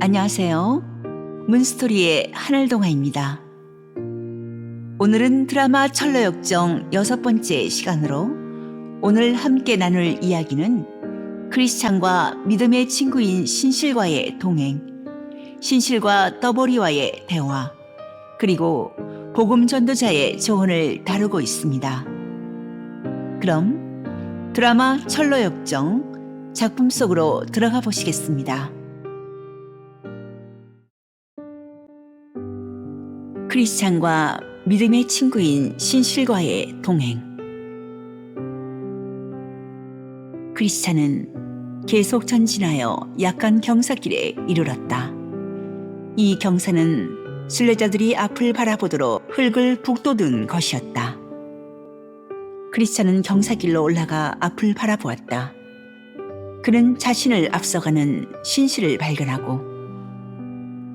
안녕하세요. 문스토리의 하늘동화입니다. 오늘은 드라마 철로역정 6번째 시간으로 오늘 함께 나눌 이야기는 크리스찬과 믿음의 친구인 신실과의 동행, 신실과 떠보리와의 대화, 그리고 복음 전도자의 조언을 다루고 있습니다. 그럼 드라마 철로역정 작품 속으로 들어가 보시겠습니다. 크리스찬과 믿음의 친구인 신실과의 동행. 크리스찬은 계속 전진하여 약간 경사길에 이르렀다. 이 경사는 순례자들이 앞을 바라보도록 흙을 북돋은 것이었다. 크리스찬은 경사길로 올라가 앞을 바라보았다. 그는 자신을 앞서가는 신실을 발견하고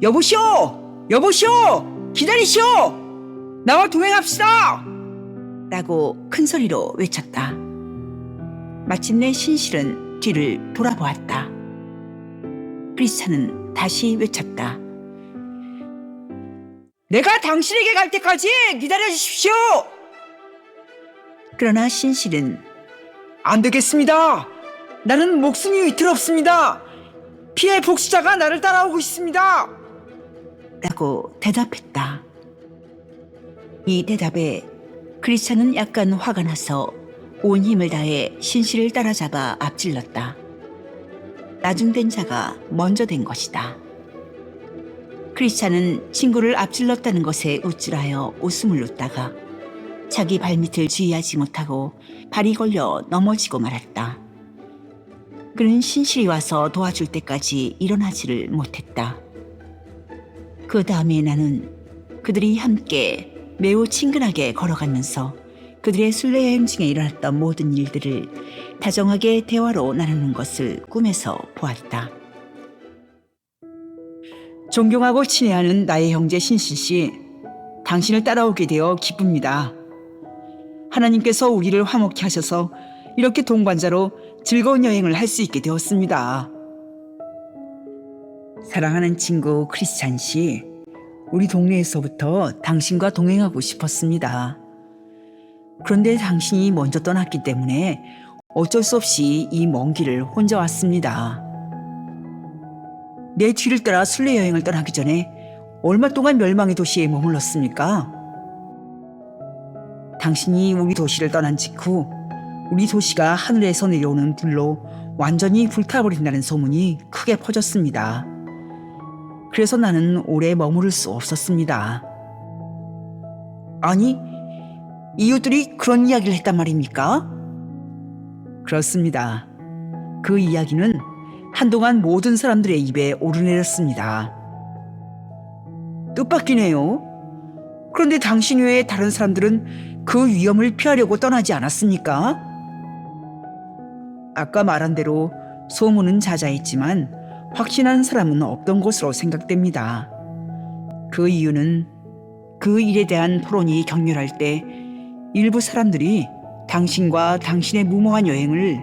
여보시오! 여보시오! 기다리시오! 나와 동행합시다! 라고 큰 소리로 외쳤다. 마침내 신실은 뒤를 돌아보았다. 크리스찬은 다시 외쳤다. 내가 당신에게 갈 때까지 기다려 주십시오! 그러나 신실은 안 되겠습니다. 나는 목숨이 위태롭습니다. 피해 복수자가 나를 따라오고 있습니다. 라고 대답했다. 이 대답에 크리스찬은 약간 화가 나서 온 힘을 다해 신실을 따라잡아 앞질렀다. 나중된 자가 먼저 된 것이다. 크리스찬은 친구를 앞질렀다는 것에 우쭐하여 웃음을 웃다가 자기 발밑을 주의하지 못하고 발이 걸려 넘어지고 말았다. 그는 신실이 와서 도와줄 때까지 일어나지를 못했다. 그 다음에 나는 그들이 함께 매우 친근하게 걸어가면서 그들의 순례 여행 중에 일어났던 모든 일들을 다정하게 대화로 나누는 것을 꿈에서 보았다. 존경하고 친애하는 나의 형제 신실 씨, 당신을 따라오게 되어 기쁩니다. 하나님께서 우리를 화목케 하셔서 이렇게 동반자로 즐거운 여행을 할 수 있게 되었습니다. 사랑하는 친구 크리스찬 씨, 우리 동네에서부터 당신과 동행하고 싶었습니다. 그런데 당신이 먼저 떠났기 때문에 어쩔 수 없이 이 먼 길을 혼자 왔습니다. 내 뒤를 따라 순례 여행을 떠나기 전에 얼마 동안 멸망의 도시에 머물렀습니까? 당신이 우리 도시를 떠난 직후 우리 도시가 하늘에서 내려오는 불로 완전히 불타버린다는 소문이 크게 퍼졌습니다. 그래서 나는 오래 머무를 수 없었습니다. 아니, 이웃들이 그런 이야기를 했단 말입니까? 그렇습니다. 그 이야기는 한동안 모든 사람들의 입에 오르내렸습니다. 뜻밖이네요. 그런데 당신 외에 다른 사람들은 그 위험을 피하려고 떠나지 않았습니까? 아까 말한 대로 소문은 자자했지만 확신한 사람은 없던 것으로 생각됩니다. 그 이유는 그 일에 대한 토론이 격렬할 때 일부 사람들이 당신과 당신의 무모한 여행을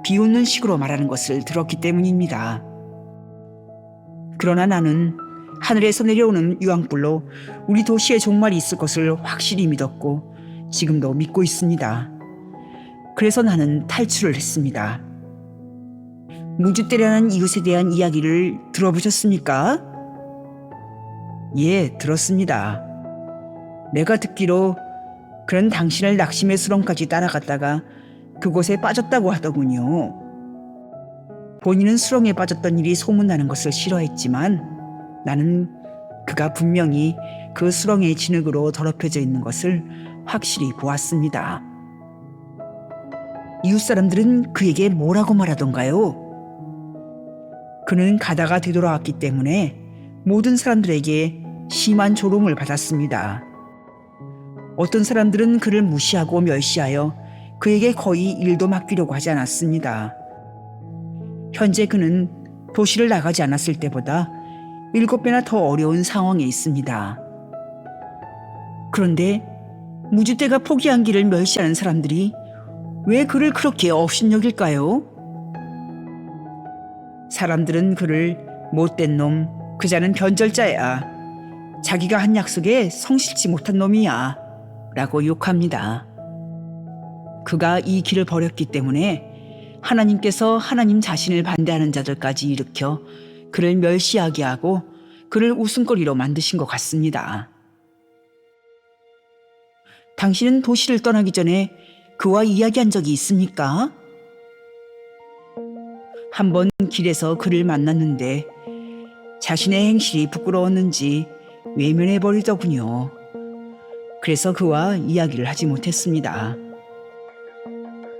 비웃는 식으로 말하는 것을 들었기 때문입니다. 그러나 나는 하늘에서 내려오는 유황불로 우리 도시에 종말이 있을 것을 확실히 믿었고 지금도 믿고 있습니다. 그래서 나는 탈출을 했습니다. 무주대라는 이웃에 대한 이야기를 들어보셨습니까? 예, 들었습니다. 내가 듣기로 그는 당신을 낙심의 수렁까지 따라갔다가 그곳에 빠졌다고 하더군요. 본인은 수렁에 빠졌던 일이 소문나는 것을 싫어했지만 나는 그가 분명히 그 수렁의 진흙으로 더럽혀져 있는 것을 확실히 보았습니다. 이웃 사람들은 그에게 뭐라고 말하던가요? 그는 가다가 되돌아왔기 때문에 모든 사람들에게 심한 조롱을 받았습니다. 어떤 사람들은 그를 무시하고 멸시하여 그에게 거의 일도 맡기려고 하지 않았습니다. 현재 그는 도시를 나가지 않았을 때보다 7배나 더 어려운 상황에 있습니다. 그런데 무주대가 포기한 길을 멸시하는 사람들이 왜 그를 그렇게 업신여길까요? 사람들은 그를 못된 놈, 그자는 변절자야. 자기가 한 약속에 성실치 못한 놈이야. 라고 욕합니다. 그가 이 길을 버렸기 때문에 하나님께서 하나님 자신을 반대하는 자들까지 일으켜 그를 멸시하게 하고 그를 웃음거리로 만드신 것 같습니다. 당신은 도시를 떠나기 전에 그와 이야기한 적이 있습니까? 한번 길에서 그를 만났는데 자신의 행실이 부끄러웠는지 외면해버리더군요. 그래서 그와 이야기를 하지 못했습니다.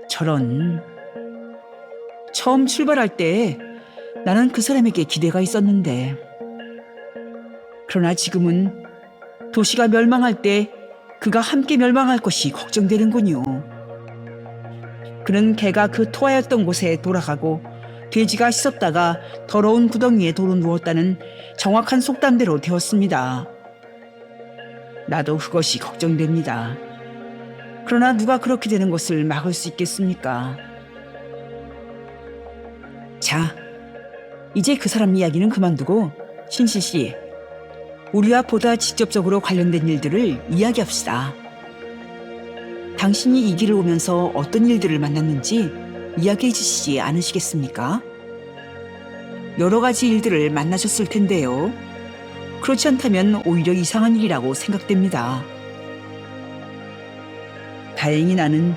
저런... 처음 출발할 때 나는 그 사람에게 기대가 있었는데, 그러나 지금은 도시가 멸망할 때 그가 함께 멸망할 것이 걱정되는군요. 그는 개가 그 토하였던 곳에 돌아가고 돼지가 씻었다가 더러운 구덩이에 도로 누웠다는 정확한 속담대로 되었습니다. 나도 그것이 걱정됩니다. 그러나 누가 그렇게 되는 것을 막을 수 있겠습니까? 자, 이제 그 사람 이야기는 그만두고 신실 씨, 우리와 보다 직접적으로 관련된 일들을 이야기합시다. 당신이 이 길을 오면서 어떤 일들을 만났는지 이야기해 주시지 않으시겠습니까? 여러 가지 일들을 만나셨을 텐데요. 그렇지 않다면 오히려 이상한 일이라고 생각됩니다. 다행히 나는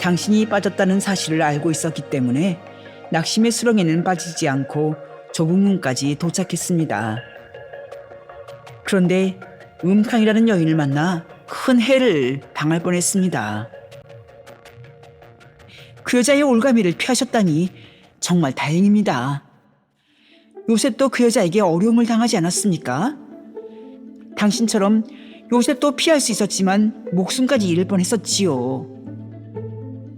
당신이 빠졌다는 사실을 알고 있었기 때문에 낙심의 수렁에는 빠지지 않고 좁은 문까지 도착했습니다. 그런데 음탕이라는 여인을 만나 큰 해를 당할 뻔했습니다. 그 여자의 올가미를 피하셨다니 정말 다행입니다. 요셉도 그 여자에게 어려움을 당하지 않았습니까? 당신처럼 요셉도 피할 수 있었지만 목숨까지 잃을 뻔했었지요.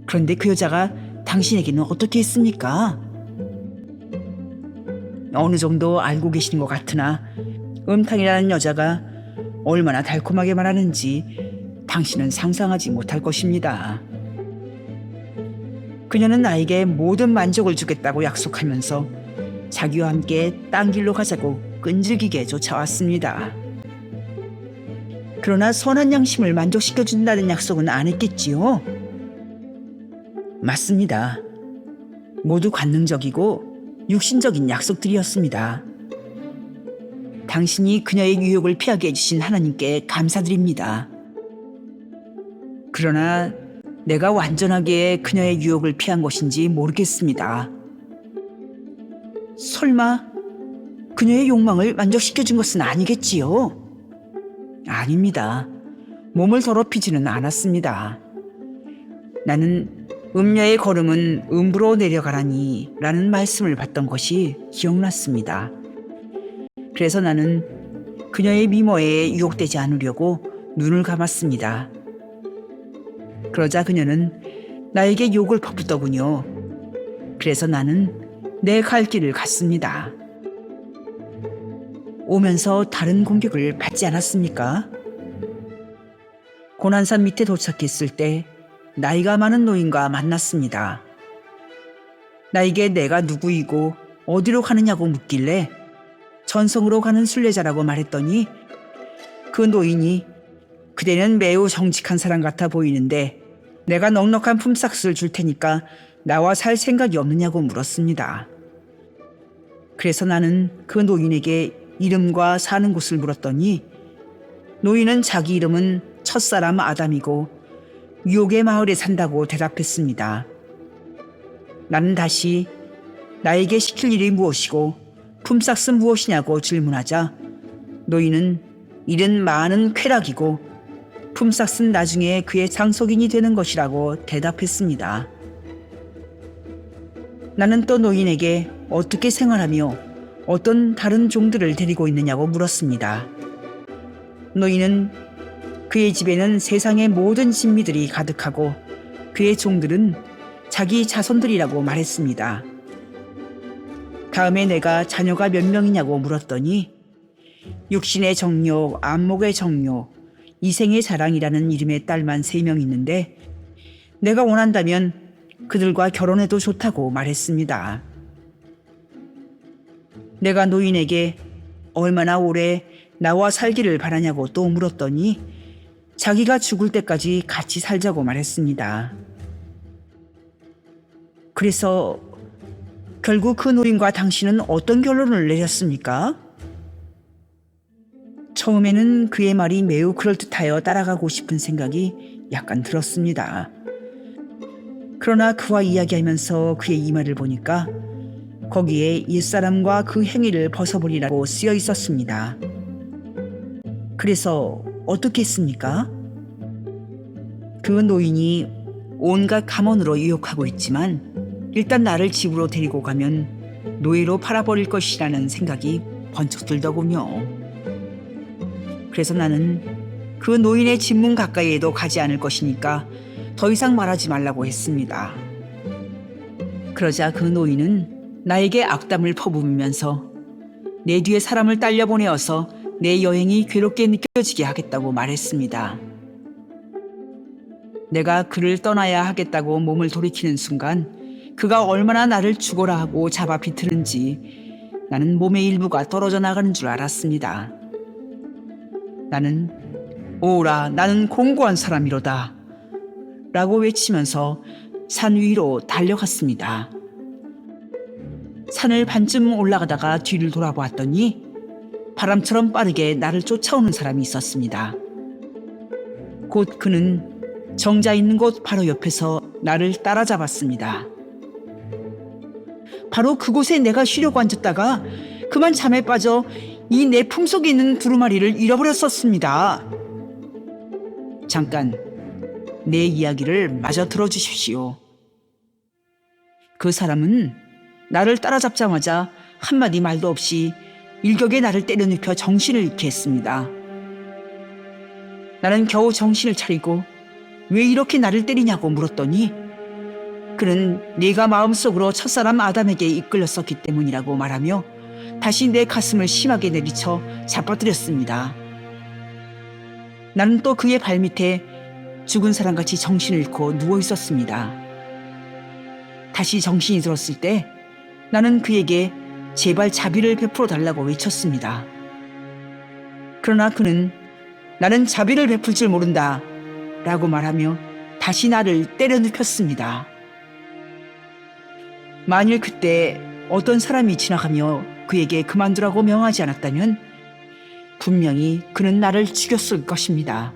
그런데 그 여자가 당신에게는 어떻게 했습니까? 어느 정도 알고 계시는 것 같으나 음탕이라는 여자가 얼마나 달콤하게 말하는지 당신은 상상하지 못할 것입니다. 그녀는 나에게 모든 만족을 주겠다고 약속하면서 자기와 함께 딴 길로 가자고 끈질기게 쫓아왔습니다. 그러나 선한 양심을 만족시켜준다는 약속은 안 했겠지요? 맞습니다. 모두 관능적이고 육신적인 약속들이었습니다. 당신이 그녀의 유혹을 피하게 해주신 하나님께 감사드립니다. 그러나 내가 완전하게 그녀의 유혹을 피한 것인지 모르겠습니다. 설마 그녀의 욕망을 만족시켜준 것은 아니겠지요? 아닙니다. 몸을 더럽히지는 않았습니다. 나는 음녀의 걸음은 음부로 내려가라니 라는 말씀을 받던 것이 기억났습니다. 그래서 나는 그녀의 미모에 유혹되지 않으려고 눈을 감았습니다. 그러자 그녀는 나에게 욕을 퍼붓더군요. 그래서 나는 내 갈 길을 갔습니다. 오면서 다른 공격을 받지 않았습니까? 고난산 밑에 도착했을 때 나이가 많은 노인과 만났습니다. 나에게 내가 누구이고 어디로 가느냐고 묻길래 전성으로 가는 순례자라고 말했더니 그 노인이 그대는 매우 정직한 사람 같아 보이는데 내가 넉넉한 품삯을 줄 테니까 나와 살 생각이 없느냐고 물었습니다. 그래서 나는 그 노인에게 이름과 사는 곳을 물었더니 노인은 자기 이름은 첫사람 아담이고 유혹의 마을에 산다고 대답했습니다. 나는 다시 나에게 시킬 일이 무엇이고 품삯은 무엇이냐고 질문하자 노인은 일은 많은 쾌락이고 품삯은 나중에 그의 상속인이 되는 것이라고 대답했습니다. 나는 또 노인에게 어떻게 생활하며 어떤 다른 종들을 데리고 있느냐고 물었습니다. 노인은 그의 집에는 세상의 모든 신미들이 가득하고 그의 종들은 자기 자손들이라고 말했습니다. 다음에 내가 자녀가 몇 명이냐고 물었더니 육신의 정욕, 안목의 정욕, 이생의 자랑이라는 이름의 딸만 3명 있는데 내가 원한다면 그들과 결혼해도 좋다고 말했습니다. 내가 노인에게 얼마나 오래 나와 살기를 바라냐고 또 물었더니 자기가 죽을 때까지 같이 살자고 말했습니다. 그래서 결국 그 노인과 당신은 어떤 결론을 내렸습니까? 처음에는 그의 말이 매우 그럴듯하여 따라가고 싶은 생각이 약간 들었습니다. 그러나 그와 이야기하면서 그의 이마를 보니까 거기에 옛사람과 그 행위를 벗어버리라고 쓰여 있었습니다. 그래서 어떻게 했습니까? 그 노인이 온갖 감언으로 유혹하고 있지만 일단 나를 집으로 데리고 가면 노예로 팔아버릴 것이라는 생각이 번쩍 들더군요. 그래서 나는 그 노인의 집문 가까이에도 가지 않을 것이니까 더 이상 말하지 말라고 했습니다. 그러자 그 노인은 나에게 악담을 퍼부으면서 내 뒤에 사람을 딸려 보내어서 내 여행이 괴롭게 느껴지게 하겠다고 말했습니다. 내가 그를 떠나야 하겠다고 몸을 돌이키는 순간 그가 얼마나 나를 죽어라 하고 잡아 비트는지 나는 몸의 일부가 떨어져 나가는 줄 알았습니다. 나는 오라 나는 공고한 사람이로다 라고 외치면서 산 위로 달려갔습니다. 산을 반쯤 올라가다가 뒤를 돌아보았더니 바람처럼 빠르게 나를 쫓아오는 사람이 있었습니다. 곧 그는 정자 있는 곳 바로 옆에서 나를 따라잡았습니다. 바로 그곳에 내가 쉬려고 앉았다가 그만 잠에 빠져 이 내 품속에 있는 두루마리를 잃어버렸었습니다. 잠깐 내 이야기를 마저 들어주십시오. 그 사람은 나를 따라잡자마자 한마디 말도 없이 일격에 나를 때려눕혀 정신을 잃게 했습니다. 나는 겨우 정신을 차리고 왜 이렇게 나를 때리냐고 물었더니 그는 네가 마음속으로 첫사람 아담에게 이끌렸었기 때문이라고 말하며 다시 내 가슴을 심하게 내리쳐 잡아뜨렸습니다. 나는 또 그의 발밑에 죽은 사람같이 정신을 잃고 누워 있었습니다. 다시 정신이 들었을 때 나는 그에게 제발 자비를 베풀어 달라고 외쳤습니다. 그러나 그는 나는 자비를 베풀 줄 모른다 라고 말하며 다시 나를 때려 눕혔습니다. 만일 그때 어떤 사람이 지나가며 그에게 그만두라고 명하지 않았다면 분명히 그는 나를 죽였을 것입니다.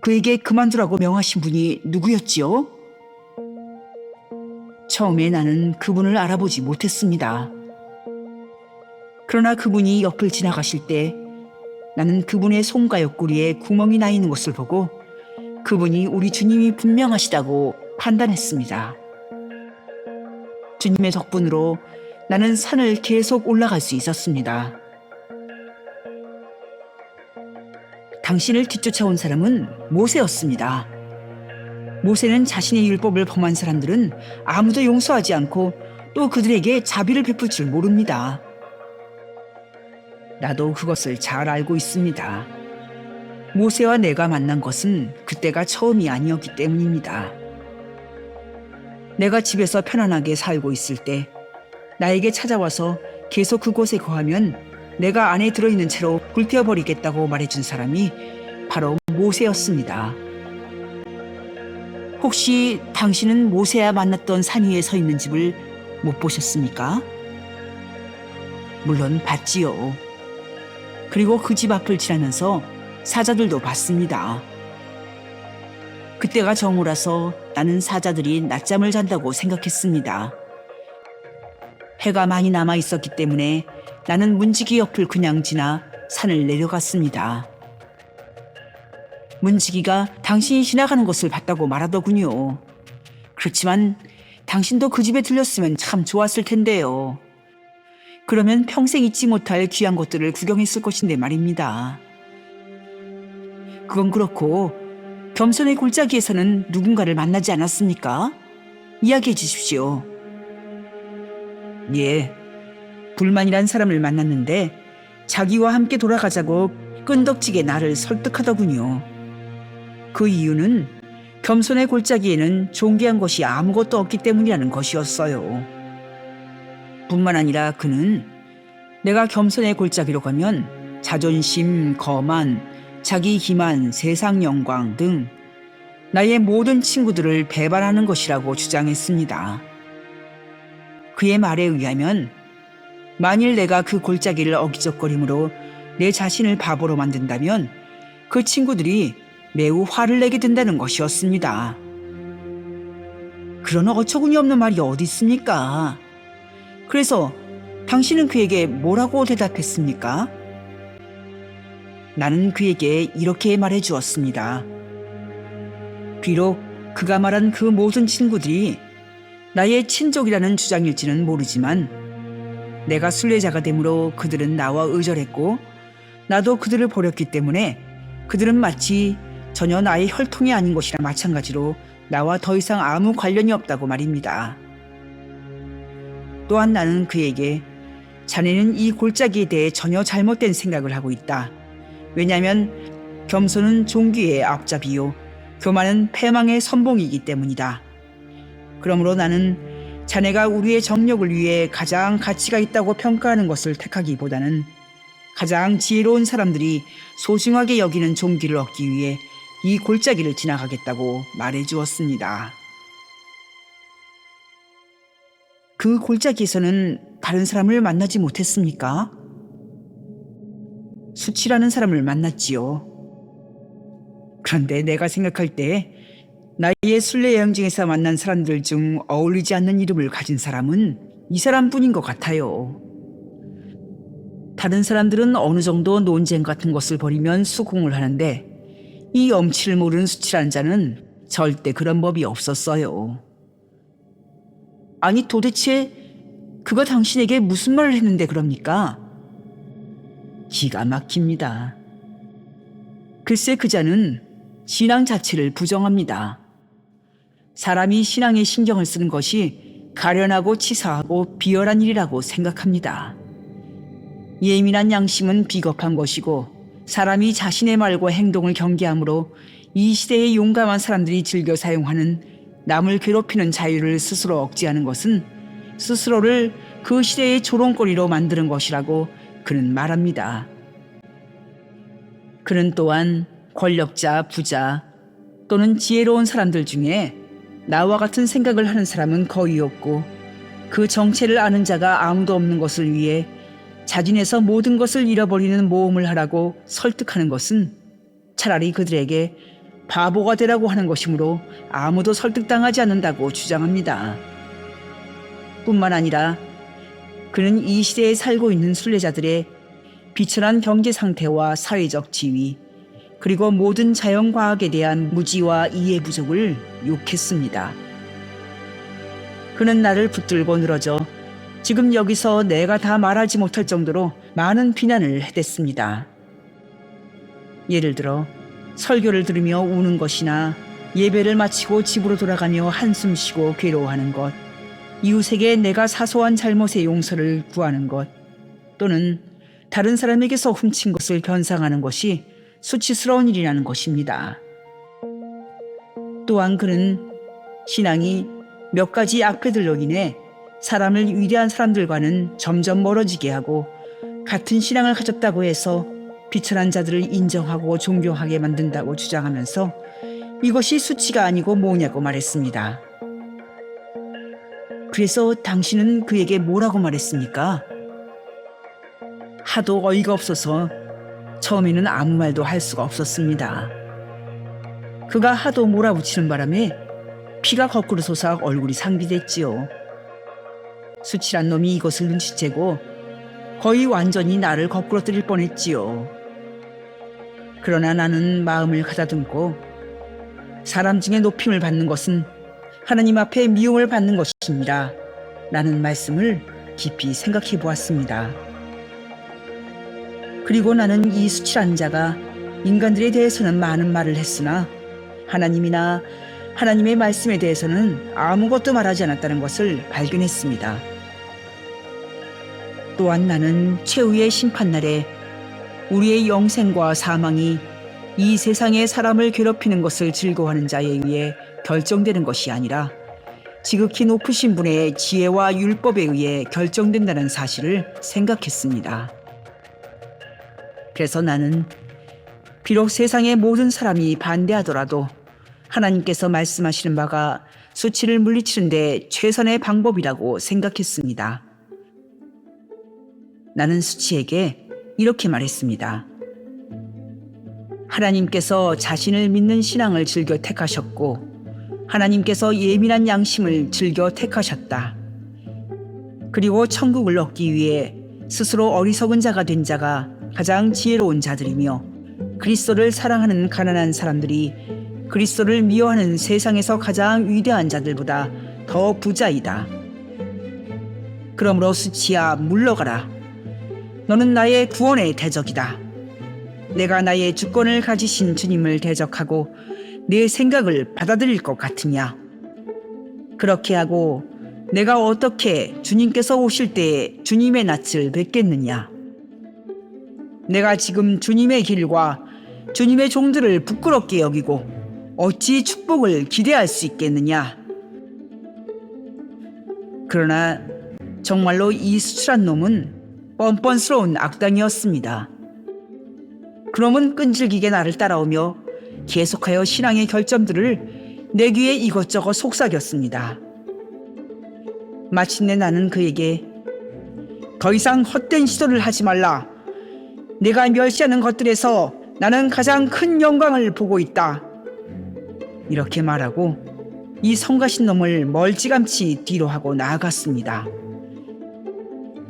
그에게 그만두라고 명하신 분이 누구였지요? 처음에 나는 그분을 알아보지 못했습니다. 그러나 그분이 옆을 지나가실 때 나는 그분의 손과 옆구리에 구멍이 나 있는 것을 보고 그분이 우리 주님이 분명하시다고 판단했습니다. 주님의 덕분으로 나는 산을 계속 올라갈 수 있었습니다. 당신을 뒤쫓아온 사람은 모세였습니다. 모세는 자신의 율법을 범한 사람들은 아무도 용서하지 않고 또 그들에게 자비를 베풀 줄 모릅니다. 나도 그것을 잘 알고 있습니다. 모세와 내가 만난 것은 그때가 처음이 아니었기 때문입니다. 내가 집에서 편안하게 살고 있을 때 나에게 찾아와서 계속 그곳에 거하면 내가 안에 들어있는 채로 불태워버리겠다고 말해준 사람이 바로 모세였습니다. 혹시 당신은 모세와 만났던 산 위에 서 있는 집을 못 보셨습니까? 물론 봤지요. 그리고 그 집 앞을 지나면서 사자들도 봤습니다. 그때가 정오라서 나는 사자들이 낮잠을 잔다고 생각했습니다. 해가 많이 남아 있었기 때문에 나는 문지기 옆을 그냥 지나 산을 내려갔습니다. 문지기가 당신이 지나가는 것을 봤다고 말하더군요. 그렇지만 당신도 그 집에 들렸으면 참 좋았을 텐데요. 그러면 평생 잊지 못할 귀한 것들을 구경했을 것인데 말입니다. 그건 그렇고 겸손의 골짜기에서는 누군가를 만나지 않았습니까? 이야기해 주십시오. 예, 불만이란 사람을 만났는데 자기와 함께 돌아가자고 끈덕지게 나를 설득하더군요. 그 이유는 겸손의 골짜기에는 존귀한 것이 아무것도 없기 때문이라는 것이었어요. 뿐만 아니라 그는 내가 겸손의 골짜기로 가면 자존심, 거만, 자기 기만, 세상 영광 등 나의 모든 친구들을 배반하는 것이라고 주장했습니다. 그의 말에 의하면 만일 내가 그 골짜기를 어기적거림으로 내 자신을 바보로 만든다면 그 친구들이 매우 화를 내게 된다는 것이었습니다. 그런 어처구니 없는 말이 어디 있습니까? 그래서 당신은 그에게 뭐라고 대답했습니까? 나는 그에게 이렇게 말해 주었습니다. 비록 그가 말한 그 모든 친구들이 나의 친족이라는 주장일지는 모르지만 내가 순례자가 되므로 그들은 나와 의절했고 나도 그들을 버렸기 때문에 그들은 마치 전혀 나의 혈통이 아닌 것이랑 마찬가지로 나와 더 이상 아무 관련이 없다고 말입니다. 또한 나는 그에게 자네는 이 골짜기에 대해 전혀 잘못된 생각을 하고 있다. 왜냐하면 겸손은 종기의 앞잡이요 교만은 패망의 선봉이기 때문이다. 그러므로 나는 자네가 우리의 정력을 위해 가장 가치가 있다고 평가하는 것을 택하기보다는 가장 지혜로운 사람들이 소중하게 여기는 종기를 얻기 위해 이 골짜기를 지나가겠다고 말해 주었습니다. 그 골짜기에서는 다른 사람을 만나지 못했습니까? 수치라는 사람을 만났지요. 그런데 내가 생각할 때 나의 순례 여행 중에서 만난 사람들 중 어울리지 않는 이름을 가진 사람은 이 사람뿐인 것 같아요. 다른 사람들은 어느 정도 논쟁 같은 것을 벌이면 수긍을 하는데 이 엄치를 모르는 수치라는 자는 절대 그런 법이 없었어요. 아니 도대체 그가 당신에게 무슨 말을 했는데 그럽니까? 기가 막힙니다. 글쎄 그 자는 신앙 자체를 부정합니다. 사람이 신앙에 신경을 쓰는 것이 가련하고 치사하고 비열한 일이라고 생각합니다. 예민한 양심은 비겁한 것이고 사람이 자신의 말과 행동을 경계하므로 이 시대의 용감한 사람들이 즐겨 사용하는 남을 괴롭히는 자유를 스스로 억제하는 것은 스스로를 그 시대의 조롱거리로 만드는 것이라고 그는 말합니다. 그는 또한 권력자, 부자 또는 지혜로운 사람들 중에 나와 같은 생각을 하는 사람은 거의 없고 그 정체를 아는 자가 아무도 없는 것을 위해 자진해서 모든 것을 잃어버리는 모험을 하라고 설득하는 것은 차라리 그들에게 바보가 되라고 하는 것이므로 아무도 설득당하지 않는다고 주장합니다. 뿐만 아니라 그는 이 시대에 살고 있는 순례자들의 비천한 경제 상태와 사회적 지위, 그리고 모든 자연과학에 대한 무지와 이해 부족을 욕했습니다. 그는 나를 붙들고 늘어져 지금 여기서 내가 다 말하지 못할 정도로 많은 비난을 해댔습니다. 예를 들어 설교를 들으며 우는 것이나 예배를 마치고 집으로 돌아가며 한숨 쉬고 괴로워하는 것, 이웃에게 내가 사소한 잘못의 용서를 구하는 것, 또는 다른 사람에게서 훔친 것을 변상하는 것이 수치스러운 일이라는 것입니다. 또한 그는 신앙이 몇 가지 악배들로 인해 사람을 위대한 사람들과는 점점 멀어지게 하고 같은 신앙을 가졌다고 해서 비천한 자들을 인정하고 존경하게 만든다고 주장하면서 이것이 수치가 아니고 뭐냐고 말했습니다. 그래서 당신은 그에게 뭐라고 말했습니까? 하도 어이가 없어서 처음에는 아무 말도 할 수가 없었습니다. 그가 하도 몰아붙이는 바람에 피가 거꾸로 솟아 얼굴이 상기됐지요. 수치란 놈이 이것을 눈치채고 거의 완전히 나를 거꾸로 때릴 뻔했지요. 그러나 나는 마음을 가다듬고 사람 중에 높임을 받는 것은 하나님 앞에 미움을 받는 것입니다. 라는 말씀을 깊이 생각해 보았습니다. 그리고 나는 이 수치란 자가 인간들에 대해서는 많은 말을 했으나 하나님이나 하나님의 말씀에 대해서는 아무것도 말하지 않았다는 것을 발견했습니다. 또한 나는 최후의 심판날에 우리의 영생과 사망이 이 세상의 사람을 괴롭히는 것을 즐거워하는 자에 의해 결정되는 것이 아니라 지극히 높으신 분의 지혜와 율법에 의해 결정된다는 사실을 생각했습니다. 그래서 나는 비록 세상의 모든 사람이 반대하더라도 하나님께서 말씀하시는 바가 수치를 물리치는 데 최선의 방법이라고 생각했습니다. 나는 수치에게 이렇게 말했습니다. 하나님께서 자신을 믿는 신앙을 즐겨 택하셨고 하나님께서 예민한 양심을 즐겨 택하셨다. 그리고 천국을 얻기 위해 스스로 어리석은 자가 된 자가 가장 지혜로운 자들이며 그리스도를 사랑하는 가난한 사람들이 그리스도를 미워하는 세상에서 가장 위대한 자들보다 더 부자이다. 그러므로 수치야 물러가라. 너는 나의 구원의 대적이다. 내가 나의 주권을 가지신 주님을 대적하고 내 생각을 받아들일 것 같으냐? 그렇게 하고 내가 어떻게 주님께서 오실 때에 주님의 낯을 뵙겠느냐? 내가 지금 주님의 길과 주님의 종들을 부끄럽게 여기고 어찌 축복을 기대할 수 있겠느냐? 그러나 정말로 이 수출한 놈은 뻔뻔스러운 악당이었습니다. 그놈은 끈질기게 나를 따라오며 계속하여 신앙의 결점들을 내 귀에 이것저것 속삭였습니다. 마침내 나는 그에게 더 이상 헛된 시도를 하지 말라. 내가 멸시하는 것들에서 나는 가장 큰 영광을 보고 있다. 이렇게 말하고 이 성가신 놈을 멀찌감치 뒤로 하고 나아갔습니다.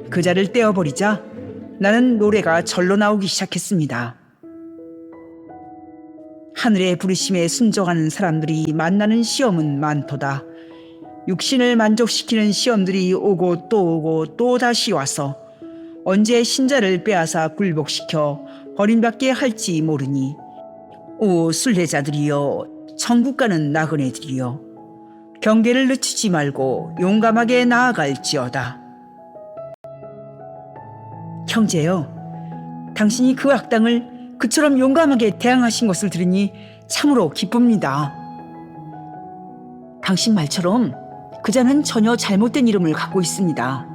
그 자를 떼어버리자 나는 노래가 절로 나오기 시작했습니다. 하늘의 부르심에 순종하는 사람들이 만나는 시험은 많도다. 육신을 만족시키는 시험들이 오고 또 다시 와서 언제 신자를 빼앗아 굴복시켜 버림받게 할지 모르니 오 순례자들이여 천국 가는 나그네들이여 경계를 늦추지 말고 용감하게 나아갈지어다. 형제여, 당신이 그 악당을 그처럼 용감하게 대항하신 것을 들으니 참으로 기쁩니다. 당신 말처럼 그자는 전혀 잘못된 이름을 갖고 있습니다.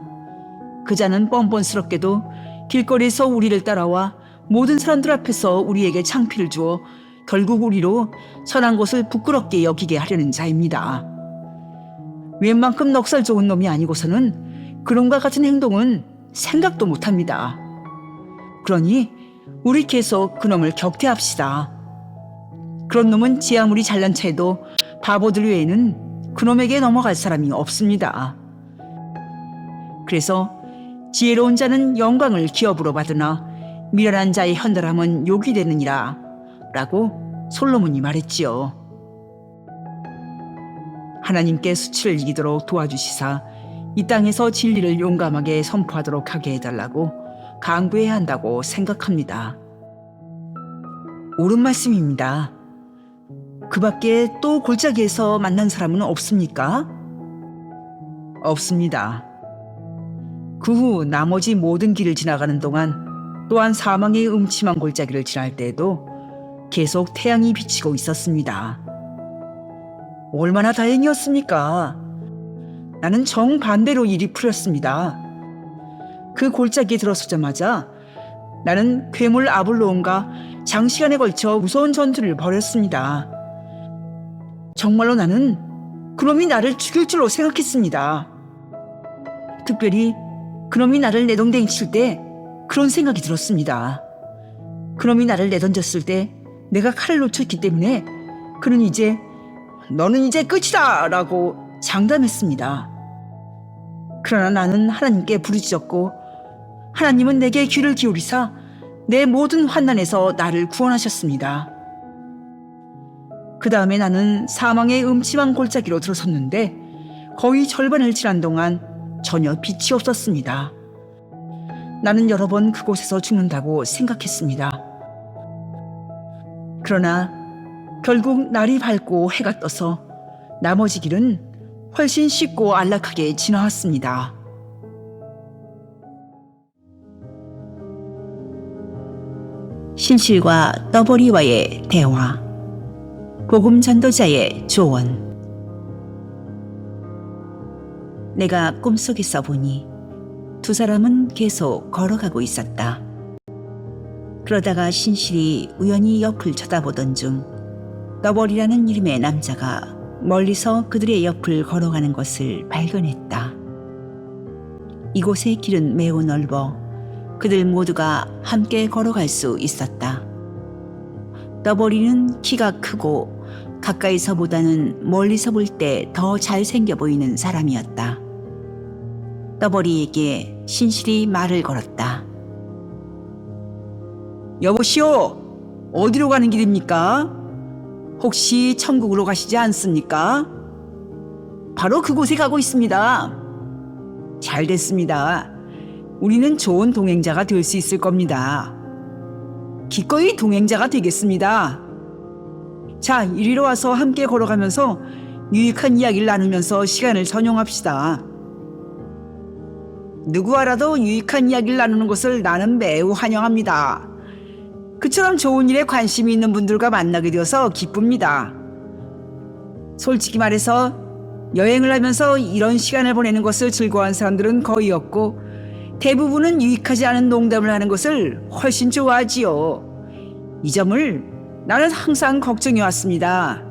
그자는 뻔뻔스럽게도 길거리에서 우리를 따라와 모든 사람들 앞에서 우리에게 창피를 주어 결국 우리로 선한 것을 부끄럽게 여기게 하려는 자입니다. 웬만큼 넉살 좋은 놈이 아니고서는 그놈과 같은 행동은 생각도 못합니다. 그러니 우리 계속 그놈을 격퇴합시다. 그런 놈은 지 아무리 잘난 체해도 바보들 외에는 그놈에게 넘어갈 사람이 없습니다. 그래서 지혜로운 자는 영광을 기업으로 받으나 미련한 자의 현달함은 욕이 되느니라 라고 솔로몬이 말했지요. 하나님께 수치를 이기도록 도와주시사 이 땅에서 진리를 용감하게 선포하도록 하게 해달라고 강구해야 한다고 생각합니다. 옳은 말씀입니다. 그 밖에 또 골짜기에서 만난 사람은 없습니까? 없습니다. 그 후 나머지 모든 길을 지나가는 동안 또한 사망의 음침한 골짜기를 지날 때에도 계속 태양이 비치고 있었습니다. 얼마나 다행이었습니까? 나는 정반대로 일이 풀렸습니다. 그 골짜기에 들어서자마자 나는 괴물 아볼로온과 장시간에 걸쳐 무서운 전투를 벌였습니다. 정말로 나는 그놈이 나를 죽일 줄로 생각했습니다. 특별히 그놈이 나를 내동댕이 칠 때 그런 생각이 들었습니다. 그놈이 나를 내던졌을 때 내가 칼을 놓쳤기 때문에 그는 이제 너는 이제 끝이다 라고 장담했습니다. 그러나 나는 하나님께 부르짖었고 하나님은 내게 귀를 기울이사 내 모든 환난에서 나를 구원하셨습니다. 그 다음에 나는 사망의 음침한 골짜기로 들어섰는데 거의 절반을 지난 동안 전혀 빛이 없었습니다. 나는 여러 번 그곳에서 죽는다고 생각했습니다. 그러나 결국 날이 밝고 해가 떠서 나머지 길은 훨씬 쉽고 안락하게 지나왔습니다. 신실과 떠버리와의 대화, 복음 전도자의 조언. 내가 꿈속에서 보니 두 사람은 계속 걸어가고 있었다. 그러다가 신실이 우연히 옆을 쳐다보던 중 너버리라는 이름의 남자가 멀리서 그들의 옆을 걸어가는 것을 발견했다. 이곳의 길은 매우 넓어 그들 모두가 함께 걸어갈 수 있었다. 너버리는 키가 크고 가까이서보다는 멀리서 볼 때 더 잘생겨 보이는 사람이었다. 너버리에게 신실이 말을 걸었다. 여보시오, 어디로 가는 길입니까? 혹시 천국으로 가시지 않습니까? 바로 그곳에 가고 있습니다. 잘 됐습니다. 우리는 좋은 동행자가 될 수 있을 겁니다. 기꺼이 동행자가 되겠습니다. 자, 이리로 와서 함께 걸어가면서 유익한 이야기를 나누면서 시간을 전용합시다. 누구와라도 유익한 이야기를 나누는 것을 나는 매우 환영합니다. 그처럼 좋은 일에 관심이 있는 분들과 만나게 되어서 기쁩니다. 솔직히 말해서 여행을 하면서 이런 시간을 보내는 것을 즐거워하는 사람들은 거의 없고 대부분은 유익하지 않은 농담을 하는 것을 훨씬 좋아하지요. 이 점을 나는 항상 걱정해 왔습니다.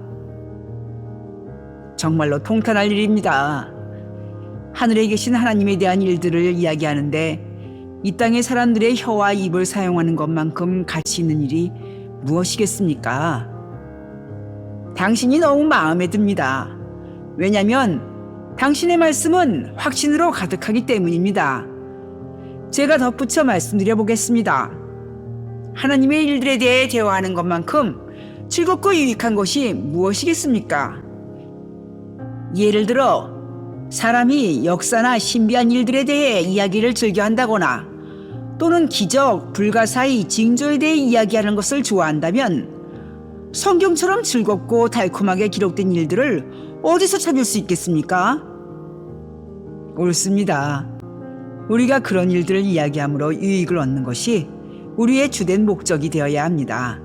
정말로 통탄할 일입니다. 하늘에 계신 하나님에 대한 일들을 이야기하는데 이 땅의 사람들의 혀와 입을 사용하는 것만큼 가치 있는 일이 무엇이겠습니까? 당신이 너무 마음에 듭니다. 왜냐하면 당신의 말씀은 확신으로 가득하기 때문입니다. 제가 덧붙여 말씀드려 보겠습니다. 하나님의 일들에 대해 대화하는 것만큼 즐겁고 유익한 것이 무엇이겠습니까? 예를 들어 사람이 역사나 신비한 일들에 대해 이야기를 즐겨 한다거나 또는 기적, 불가사의, 징조에 대해 이야기하는 것을 좋아한다면 성경처럼 즐겁고 달콤하게 기록된 일들을 어디서 찾을 수 있겠습니까? 옳습니다. 우리가 그런 일들을 이야기함으로 유익을 얻는 것이 우리의 주된 목적이 되어야 합니다.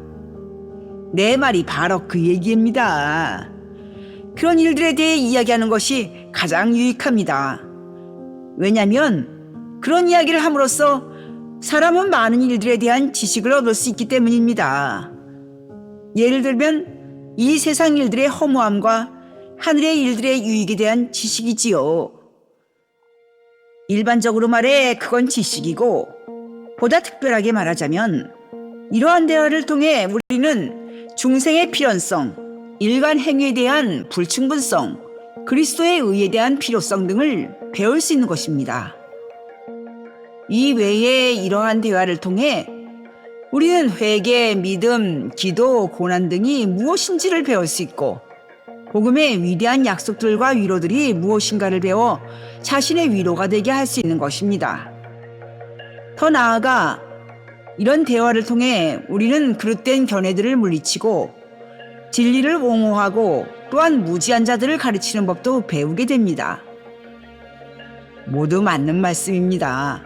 내 말이 바로 그 얘기입니다. 그런 일들에 대해 이야기하는 것이 가장 유익합니다. 왜냐하면 그런 이야기를 함으로써 사람은 많은 일들에 대한 지식을 얻을 수 있기 때문입니다. 예를 들면 이 세상 일들의 허무함과 하늘의 일들의 유익에 대한 지식이지요. 일반적으로 말해 그건 지식이고 보다 특별하게 말하자면 이러한 대화를 통해 우리는 중생의 필연성, 일간 행위에 대한 불충분성, 그리스도의 의에 대한 필요성 등을 배울 수 있는 것입니다. 이 외에 이러한 대화를 통해 우리는 회개, 믿음, 기도, 고난 등이 무엇인지를 배울 수 있고 복음의 위대한 약속들과 위로들이 무엇인가를 배워 자신의 위로가 되게 할 수 있는 것입니다. 더 나아가 이런 대화를 통해 우리는 그릇된 견해들을 물리치고 진리를 옹호하고 또한 무지한 자들을 가르치는 법도 배우게 됩니다. 모두 맞는 말씀입니다.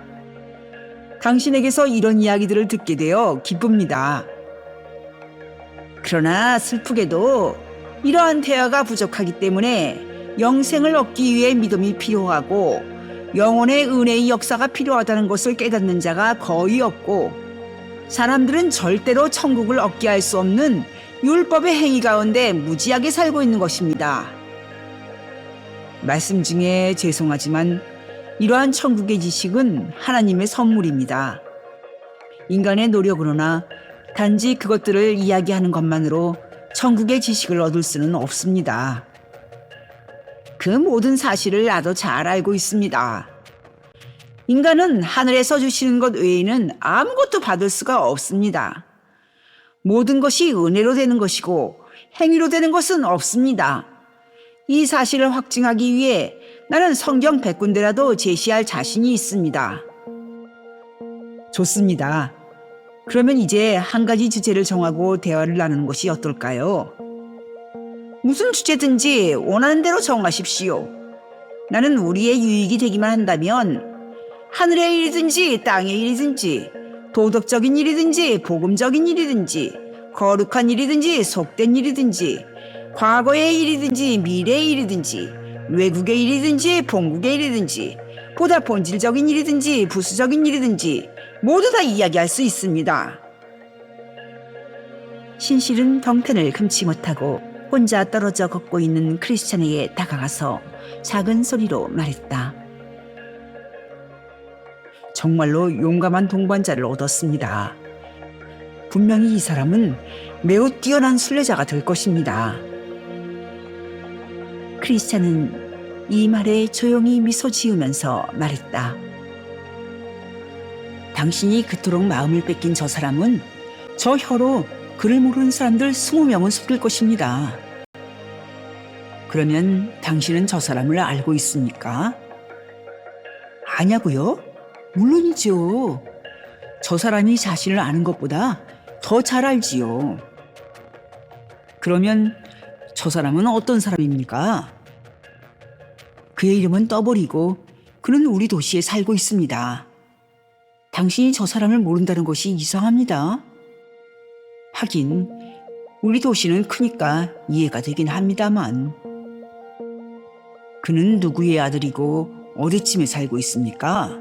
당신에게서 이런 이야기들을 듣게 되어 기쁩니다. 그러나 슬프게도 이러한 대화가 부족하기 때문에 영생을 얻기 위해 믿음이 필요하고 영혼의 은혜의 역사가 필요하다는 것을 깨닫는 자가 거의 없고 사람들은 절대로 천국을 얻게 할 수 없는 율법의 행위 가운데 무지하게 살고 있는 것입니다. 말씀 중에 죄송하지만 이러한 천국의 지식은 하나님의 선물입니다. 인간의 노력으로나 단지 그것들을 이야기하는 것만으로 천국의 지식을 얻을 수는 없습니다. 그 모든 사실을 나도 잘 알고 있습니다. 인간은 하늘에서 주시는 것 외에는 아무것도 받을 수가 없습니다. 모든 것이 은혜로 되는 것이고 행위로 되는 것은 없습니다. 이 사실을 확증하기 위해 나는 성경 100군데라도 제시할 자신이 있습니다. 좋습니다. 그러면 이제 한 가지 주제를 정하고 대화를 나누는 것이 어떨까요? 무슨 주제든지 원하는 대로 정하십시오. 나는 우리의 유익이 되기만 한다면 하늘의 일이든지 땅의 일이든지 도덕적인 일이든지 복음적인 일이든지 거룩한 일이든지 속된 일이든지 과거의 일이든지 미래의 일이든지 외국의 일이든지 본국의 일이든지 보다 본질적인 일이든지 부수적인 일이든지 모두 다 이야기할 수 있습니다. 신실은 병탄을 금치 못하고 혼자 떨어져 걷고 있는 크리스찬에게 다가가서 작은 소리로 말했다. 정말로 용감한 동반자를 얻었습니다. 분명히 이 사람은 매우 뛰어난 순례자가 될 것입니다. 크리스찬은 이 말에 조용히 미소 지으면서 말했다. 당신이 그토록 마음을 뺏긴 저 사람은 저 혀로 그를 모르는 사람들 20명은 속일 것입니다. 그러면 당신은 저 사람을 알고 있습니까? 아냐고요? 물론이죠. 저 사람이 자신을 아는 것보다 더 잘 알지요. 그러면 저 사람은 어떤 사람입니까? 그의 이름은 떠버리고 그는 우리 도시에 살고 있습니다. 당신이 저 사람을 모른다는 것이 이상합니다. 하긴 우리 도시는 크니까 이해가 되긴 합니다만 그는 누구의 아들이고 어디쯤에 살고 있습니까?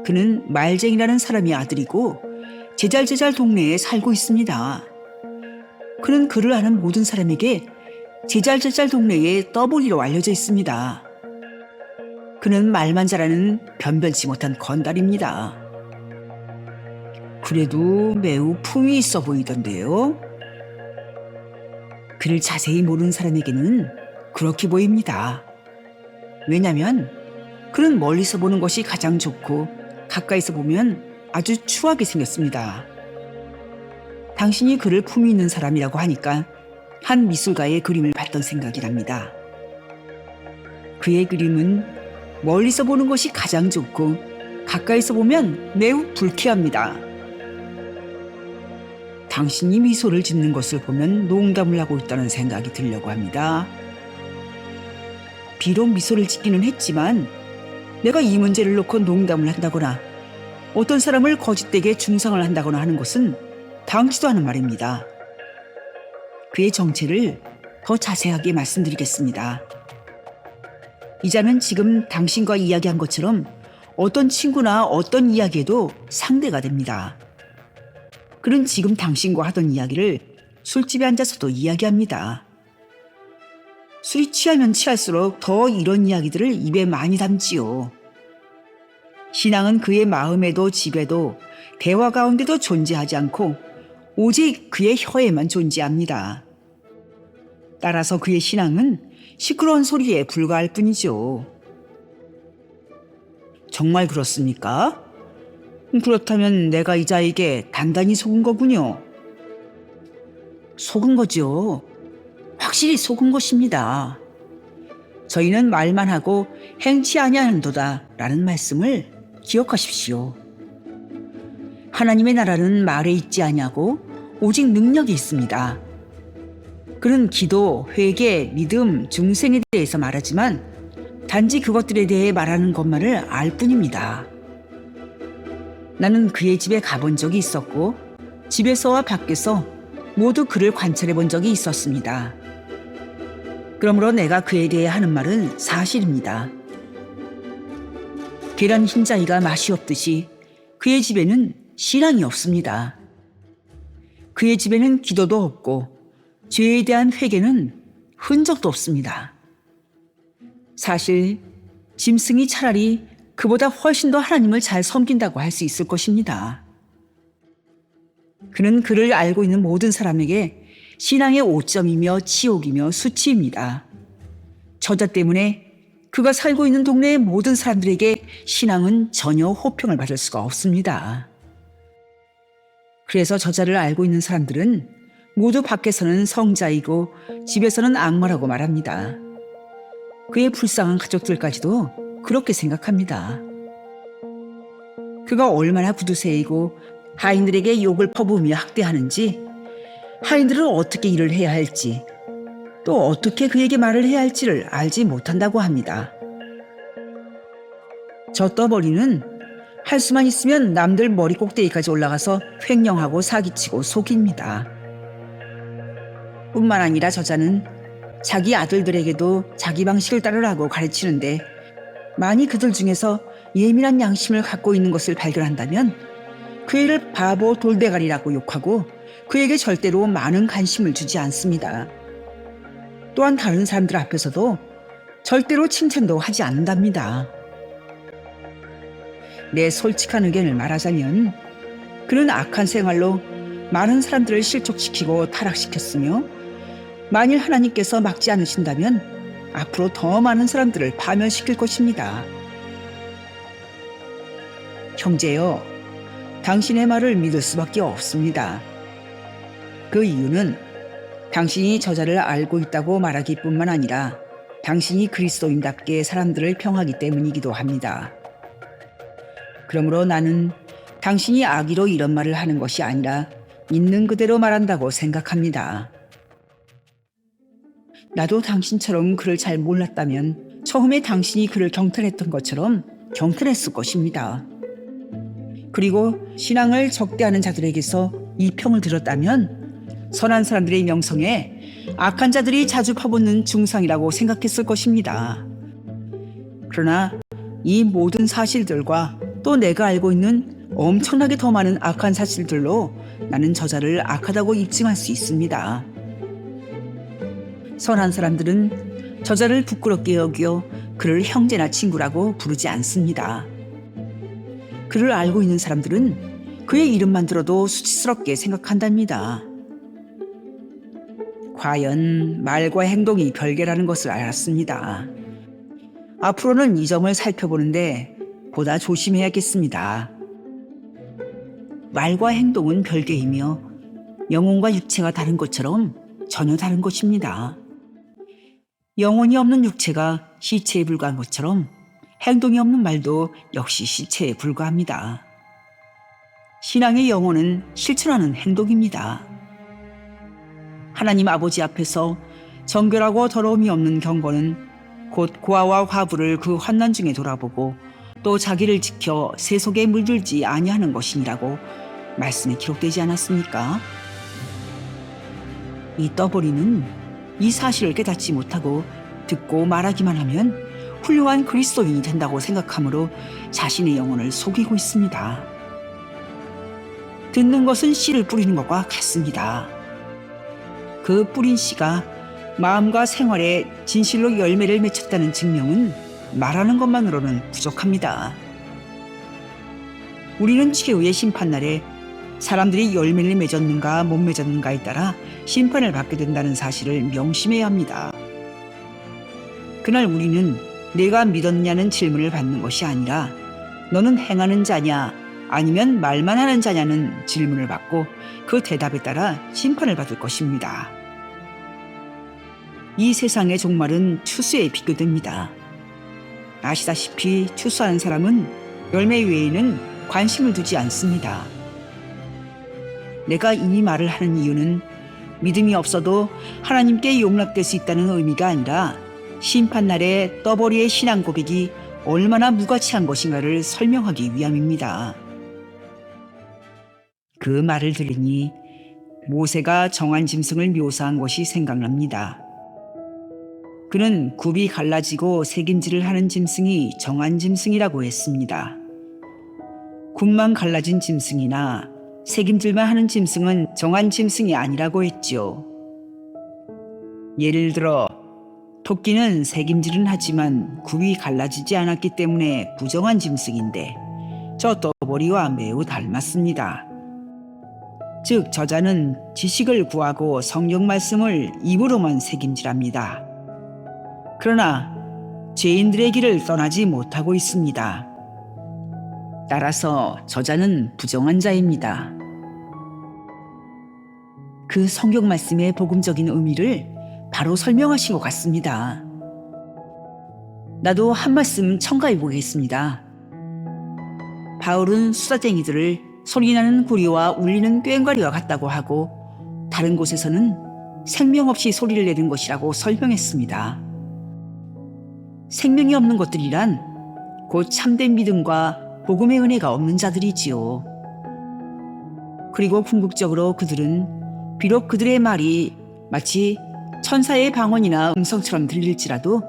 그는 말쟁이라는 사람의 아들이고 제잘제잘 동네에 살고 있습니다. 그는 그를 아는 모든 사람에게 제잘제잘 동네에 떠보리로 알려져 있습니다. 그는 말만 잘하는 변변치 못한 건달입니다. 그래도 매우 품이 있어 보이던데요. 그를 자세히 모르는 사람에게는 그렇게 보입니다. 왜냐하면 그는 멀리서 보는 것이 가장 좋고 가까이서 보면 아주 추하게 생겼습니다. 당신이 그를 품이 있는 사람이라고 하니까 한 미술가의 그림을 봤던 생각이 납니다. 그의 그림은 멀리서 보는 것이 가장 좋고 가까이서 보면 매우 불쾌합니다. 당신이 미소를 짓는 것을 보면 농담을 하고 있다는 생각이 들려고 합니다. 비록 미소를 짓기는 했지만 내가 이 문제를 놓고 농담을 한다거나 어떤 사람을 거짓되게 중상을 한다거나 하는 것은 당치도 않은 말입니다. 그의 정체를 더 자세하게 말씀드리겠습니다. 이자는 지금 당신과 이야기한 것처럼 어떤 친구나 어떤 이야기에도 상대가 됩니다. 그는 지금 당신과 하던 이야기를 술집에 앉아서도 이야기합니다. 술이 취하면 취할수록 더 이런 이야기들을 입에 많이 담지요. 신앙은 그의 마음에도 집에도 대화 가운데도 존재하지 않고 오직 그의 혀에만 존재합니다. 따라서 그의 신앙은 시끄러운 소리에 불과할 뿐이죠. 정말 그렇습니까? 그렇다면 내가 이 자에게 단단히 속은 거군요. 속은 거죠. 확실히 속은 것입니다. 저희는 말만 하고 행치 아니하는도다 라는 말씀을 기억하십시오. 하나님의 나라는 말에 있지 아니하고 오직 능력이 있습니다. 그는 기도, 회개, 믿음, 중생에 대해서 말하지만 단지 그것들에 대해 말하는 것만을 알 뿐입니다. 나는 그의 집에 가본 적이 있었고 집에서와 밖에서 모두 그를 관찰해 본 적이 있었습니다. 그러므로 내가 그에 대해 하는 말은 사실입니다. 계란 흰자위가 맛이 없듯이 그의 집에는 신앙이 없습니다. 그의 집에는 기도도 없고 죄에 대한 회개는 흔적도 없습니다. 사실 짐승이 차라리 그보다 훨씬 더 하나님을 잘 섬긴다고 할 수 있을 것입니다. 그는 그를 알고 있는 모든 사람에게 신앙의 오점이며 치욕이며 수치입니다. 저자 때문에 그가 살고 있는 동네의 모든 사람들에게 신앙은 전혀 호평을 받을 수가 없습니다. 그래서 저자를 알고 있는 사람들은 모두 밖에서는 성자이고 집에서는 악마라고 말합니다. 그의 불쌍한 가족들까지도 그렇게 생각합니다. 그가 얼마나 구두쇠이고 하인들에게 욕을 퍼부으며 학대하는지, 하인들은 어떻게 일을 해야 할지, 또 어떻게 그에게 말을 해야 할지를 알지 못한다고 합니다. 저 떠버리는 할 수만 있으면 남들 머리 꼭대기까지 올라가서 횡령하고 사기치고 속입니다. 뿐만 아니라 저자는 자기 아들들에게도 자기 방식을 따르라고 가르치는데 만일 그들 중에서 예민한 양심을 갖고 있는 것을 발견한다면 그 애를 바보 돌대가리라고 욕하고 그에게 절대로 많은 관심을 주지 않습니다. 또한 다른 사람들 앞에서도 절대로 칭찬도 하지 않는답니다. 내 솔직한 의견을 말하자면 그는 악한 생활로 많은 사람들을 실족시키고 타락시켰으며 만일 하나님께서 막지 않으신다면 앞으로 더 많은 사람들을 파멸시킬 것입니다. 형제여, 당신의 말을 믿을 수밖에 없습니다. 그 이유는 당신이 저자를 알고 있다고 말하기뿐만 아니라 당신이 그리스도인답게 사람들을 평하기 때문이기도 합니다. 그러므로 나는 당신이 악의로 이런 말을 하는 것이 아니라 있는 그대로 말한다고 생각합니다. 나도 당신처럼 그를 잘 몰랐다면 처음에 당신이 그를 경탄했던 것처럼 경탄했을 것입니다. 그리고 신앙을 적대하는 자들에게서 이 평을 들었다면 선한 사람들의 명성에 악한 자들이 자주 퍼붓는 중상이라고 생각했을 것입니다. 그러나 이 모든 사실들과 또 내가 알고 있는 엄청나게 더 많은 악한 사실들로 나는 저자를 악하다고 입증할 수 있습니다. 선한 사람들은 저자를 부끄럽게 여겨 그를 형제나 친구라고 부르지 않습니다. 그를 알고 있는 사람들은 그의 이름만 들어도 수치스럽게 생각한답니다. 과연 말과 행동이 별개라는 것을 알았습니다. 앞으로는 이 점을 살펴보는데 보다 조심해야겠습니다. 말과 행동은 별개이며 영혼과 육체가 다른 것처럼 전혀 다른 것입니다. 영혼이 없는 육체가 시체에 불과한 것처럼 행동이 없는 말도 역시 시체에 불과합니다. 신앙의 영혼은 실천하는 행동입니다. 하나님 아버지 앞에서 정결하고 더러움이 없는 경건은 곧 고아와 과부를 그 환난 중에 돌아보고 또 자기를 지켜 세속에 물들지 아니하는 것이니라고 말씀에 기록되지 않았습니까? 이 떠버리는 이 사실을 깨닫지 못하고 듣고 말하기만 하면 훌륭한 그리스도인이 된다고 생각하므로 자신의 영혼을 속이고 있습니다. 듣는 것은 씨를 뿌리는 것과 같습니다. 그 뿌린 씨가 마음과 생활에 진실로 열매를 맺혔다는 증명은 말하는 것만으로는 부족합니다. 우리는 최후의 심판날에 사람들이 열매를 맺었는가 못 맺었는가에 따라 심판을 받게 된다는 사실을 명심해야 합니다. 그날 우리는 내가 믿었냐는 질문을 받는 것이 아니라 너는 행하는 자냐 아니면 말만 하는 자냐는 질문을 받고 그 대답에 따라 심판을 받을 것입니다. 이 세상의 종말은 추수에 비교됩니다. 아시다시피 추수하는 사람은 열매 외에는 관심을 두지 않습니다. 내가 이 말을 하는 이유는 믿음이 없어도 하나님께 용납될 수 있다는 의미가 아니라 심판날에 떠버리의 신앙 고백이 얼마나 무가치한 것인가를 설명하기 위함입니다. 그 말을 들으니 모세가 정한 짐승을 묘사한 것이 생각납니다. 그는 굽이 갈라지고 새김질을 하는 짐승이 정한 짐승이라고 했습니다. 굽만 갈라진 짐승이나 새김질만 하는 짐승은 정한 짐승이 아니라고 했죠. 예를 들어 토끼는 새김질은 하지만 굽이 갈라지지 않았기 때문에 부정한 짐승인데 저 떠버리와 매우 닮았습니다. 즉 저자는 지식을 구하고 성경 말씀을 입으로만 새김질합니다. 그러나 죄인들의 길을 떠나지 못하고 있습니다. 따라서 저자는 부정한 자입니다. 그 성경 말씀의 복음적인 의미를 바로 설명하신 것 같습니다. 나도 한 말씀 첨가해 보겠습니다. 바울은 수다쟁이들을 소리나는 구리와 울리는 꽹과리와 같다고 하고 다른 곳에서는 생명 없이 소리를 내는 것이라고 설명했습니다. 생명이 없는 것들이란 곧 참된 믿음과 복음의 은혜가 없는 자들이지요. 그리고 궁극적으로 그들은 비록 그들의 말이 마치 천사의 방언이나 음성처럼 들릴지라도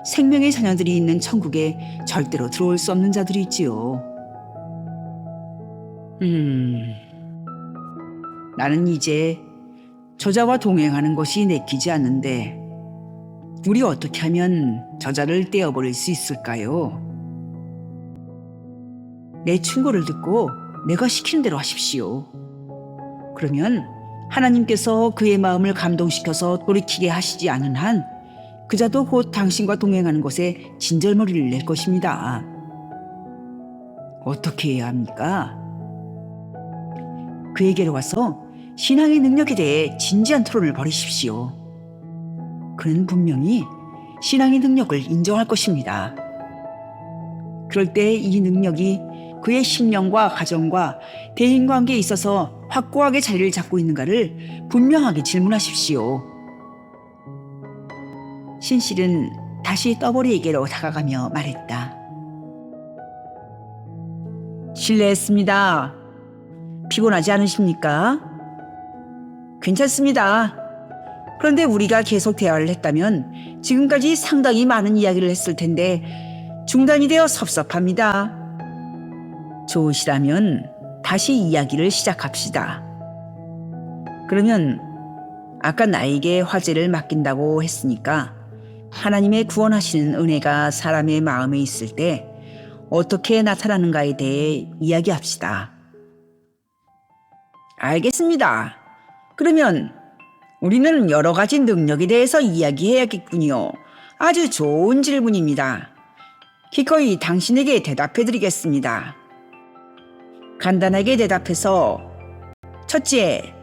생명의 자녀들이 있는 천국에 절대로 들어올 수 없는 자들이 있지요. 나는 이제 저자와 동행하는 것이 내키지 않는데 우리 어떻게 하면 저자를 떼어버릴 수 있을까요? 내 충고를 듣고 내가 시키는 대로 하십시오. 그러면 하나님께서 그의 마음을 감동시켜서 돌이키게 하시지 않은 한 그자도 곧 당신과 동행하는 것에 진절머리를 낼 것입니다. 어떻게 해야 합니까? 그에게로 가서 신앙의 능력에 대해 진지한 토론을 벌이십시오. 그는 분명히 신앙의 능력을 인정할 것입니다. 그럴 때 이 능력이 그의 심령과 가정과 대인관계에 있어서 확고하게 자리를 잡고 있는가를 분명하게 질문하십시오. 신실은 다시 떠보리에게로 다가가며 말했다. 실례했습니다. 피곤하지 않으십니까? 괜찮습니다. 그런데 우리가 계속 대화를 했다면 지금까지 상당히 많은 이야기를 했을 텐데 중단이 되어 섭섭합니다. 좋으시다면 다시 이야기를 시작합시다. 그러면 아까 나에게 화제를 맡긴다고 했으니까 하나님의 구원하시는 은혜가 사람의 마음에 있을 때 어떻게 나타나는가에 대해 이야기합시다. 알겠습니다. 그러면 우리는 여러 가지 능력에 대해서 이야기해야겠군요. 아주 좋은 질문입니다. 기꺼이 당신에게 대답해드리겠습니다. 간단하게 대답해서 첫째,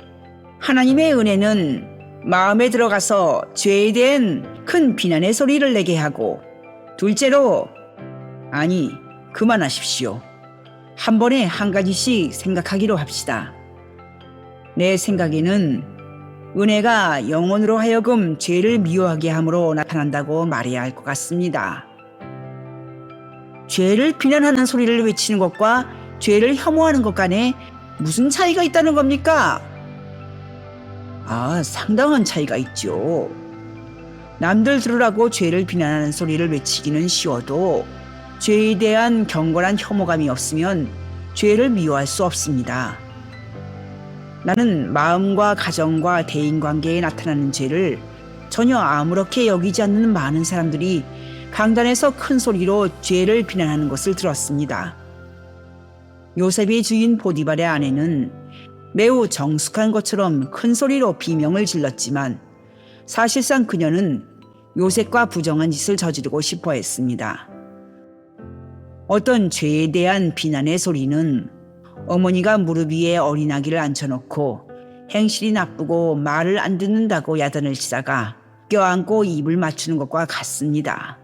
하나님의 은혜는 마음에 들어가서 죄에 대한 큰 비난의 소리를 내게 하고 둘째로, 아니, 그만하십시오. 한 번에 한 가지씩 생각하기로 합시다. 내 생각에는 은혜가 영혼으로 하여금 죄를 미워하게 함으로 나타난다고 말해야 할 것 같습니다. 죄를 비난하는 소리를 외치는 것과 죄를 혐오하는 것 간에 무슨 차이가 있다는 겁니까? 상당한 차이가 있죠. 남들 들으라고 죄를 비난하는 소리를 외치기는 쉬워도 죄에 대한 경건한 혐오감이 없으면 죄를 미워할 수 없습니다. 나는 마음과 가정과 대인관계에 나타나는 죄를 전혀 아무렇게 여기지 않는 많은 사람들이 강단에서 큰 소리로 죄를 비난하는 것을 들었습니다. 요셉의 주인 보디발의 아내는 매우 정숙한 것처럼 큰 소리로 비명을 질렀지만 사실상 그녀는 요셉과 부정한 짓을 저지르고 싶어 했습니다. 어떤 죄에 대한 비난의 소리는 어머니가 무릎 위에 어린아기를 앉혀놓고 행실이 나쁘고 말을 안 듣는다고 야단을 치다가 껴안고 입을 맞추는 것과 같습니다.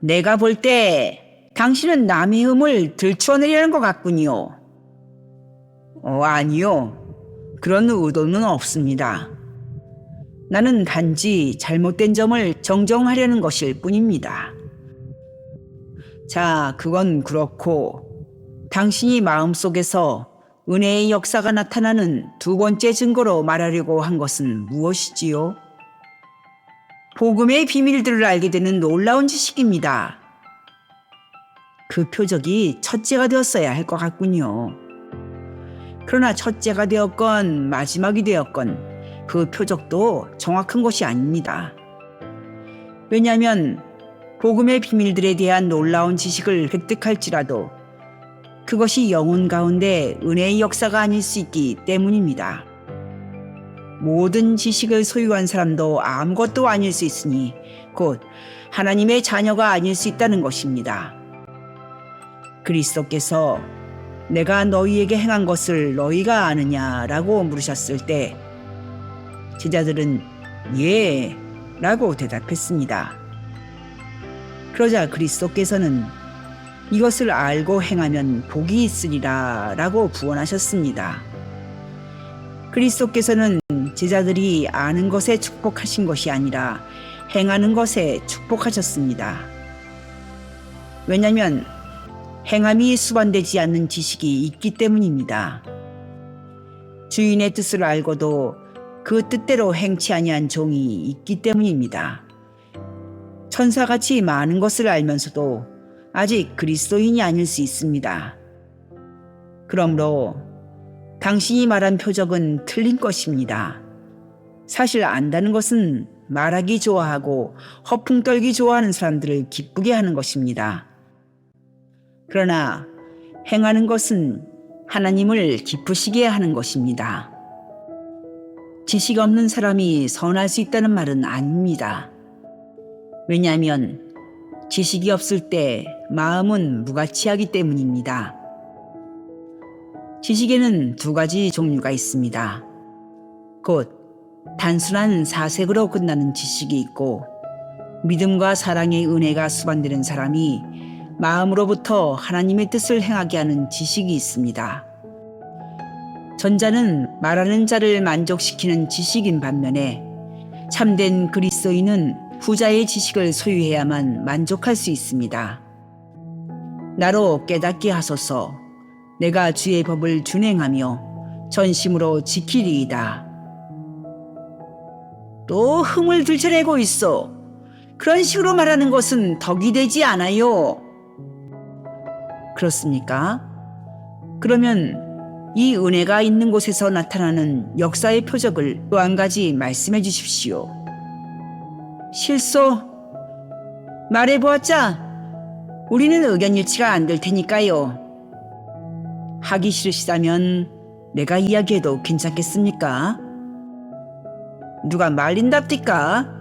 내가 볼 때 당신은 남의 흠을 들추어내려는 것 같군요. 아니요. 그런 의도는 없습니다. 나는 단지 잘못된 점을 정정하려는 것일 뿐입니다. 자, 그건 그렇고 당신이 마음속에서 은혜의 역사가 나타나는 두 번째 증거로 말하려고 한 것은 무엇이지요? 복음의 비밀들을 알게 되는 놀라운 지식입니다. 그 표적이 첫째가 되었어야 할 것 같군요. 그러나 첫째가 되었건 마지막이 되었건 그 표적도 정확한 것이 아닙니다. 왜냐하면 복음의 비밀들에 대한 놀라운 지식을 획득할지라도 그것이 영혼 가운데 은혜의 역사가 아닐 수 있기 때문입니다. 모든 지식을 소유한 사람도 아무것도 아닐 수 있으니 곧 하나님의 자녀가 아닐 수 있다는 것입니다. 그리스도께서 내가 너희에게 행한 것을 너희가 아느냐라고 물으셨을 때 제자들은 예 라고 대답했습니다. 그러자 그리스도께서는 이것을 알고 행하면 복이 있으리라 라고 부언하셨습니다. 그리스도께서는 제자들이 아는 것에 축복하신 것이 아니라 행하는 것에 축복하셨습니다. 왜냐하면 행함이 수반되지 않는 지식이 있기 때문입니다. 주인의 뜻을 알고도 그 뜻대로 행치 아니한 종이 있기 때문입니다. 천사같이 많은 것을 알면서도 아직 그리스도인이 아닐 수 있습니다. 그러므로 당신이 말한 표적은 틀린 것입니다. 사실 안다는 것은 말하기 좋아하고 허풍 떨기 좋아하는 사람들을 기쁘게 하는 것입니다. 그러나 행하는 것은 하나님을 기쁘시게 하는 것입니다. 지식 없는 사람이 선할 수 있다는 말은 아닙니다. 왜냐하면 지식이 없을 때 마음은 무가치하기 때문입니다. 지식에는 두 가지 종류가 있습니다. 곧 단순한 사색으로 끝나는 지식이 있고 믿음과 사랑의 은혜가 수반되는 사람이 마음으로부터 하나님의 뜻을 행하게 하는 지식이 있습니다. 전자는 말하는 자를 만족시키는 지식인 반면에 참된 그리스도인은 후자의 지식을 소유해야만 만족할 수 있습니다. 나로 깨닫게 하소서. 내가 주의 법을 준행하며 전심으로 지키리이다. 또 흥을 들춰내고 있어. 그런 식으로 말하는 것은 덕이 되지 않아요. 그렇습니까? 그러면 이 은혜가 있는 곳에서 나타나는 역사의 표적을 또 한 가지 말씀해 주십시오. 실소. 말해보았자 우리는 의견 일치가 안 될 테니까요. 하기 싫으시다면 내가 이야기해도 괜찮겠습니까? 누가 말린답디까?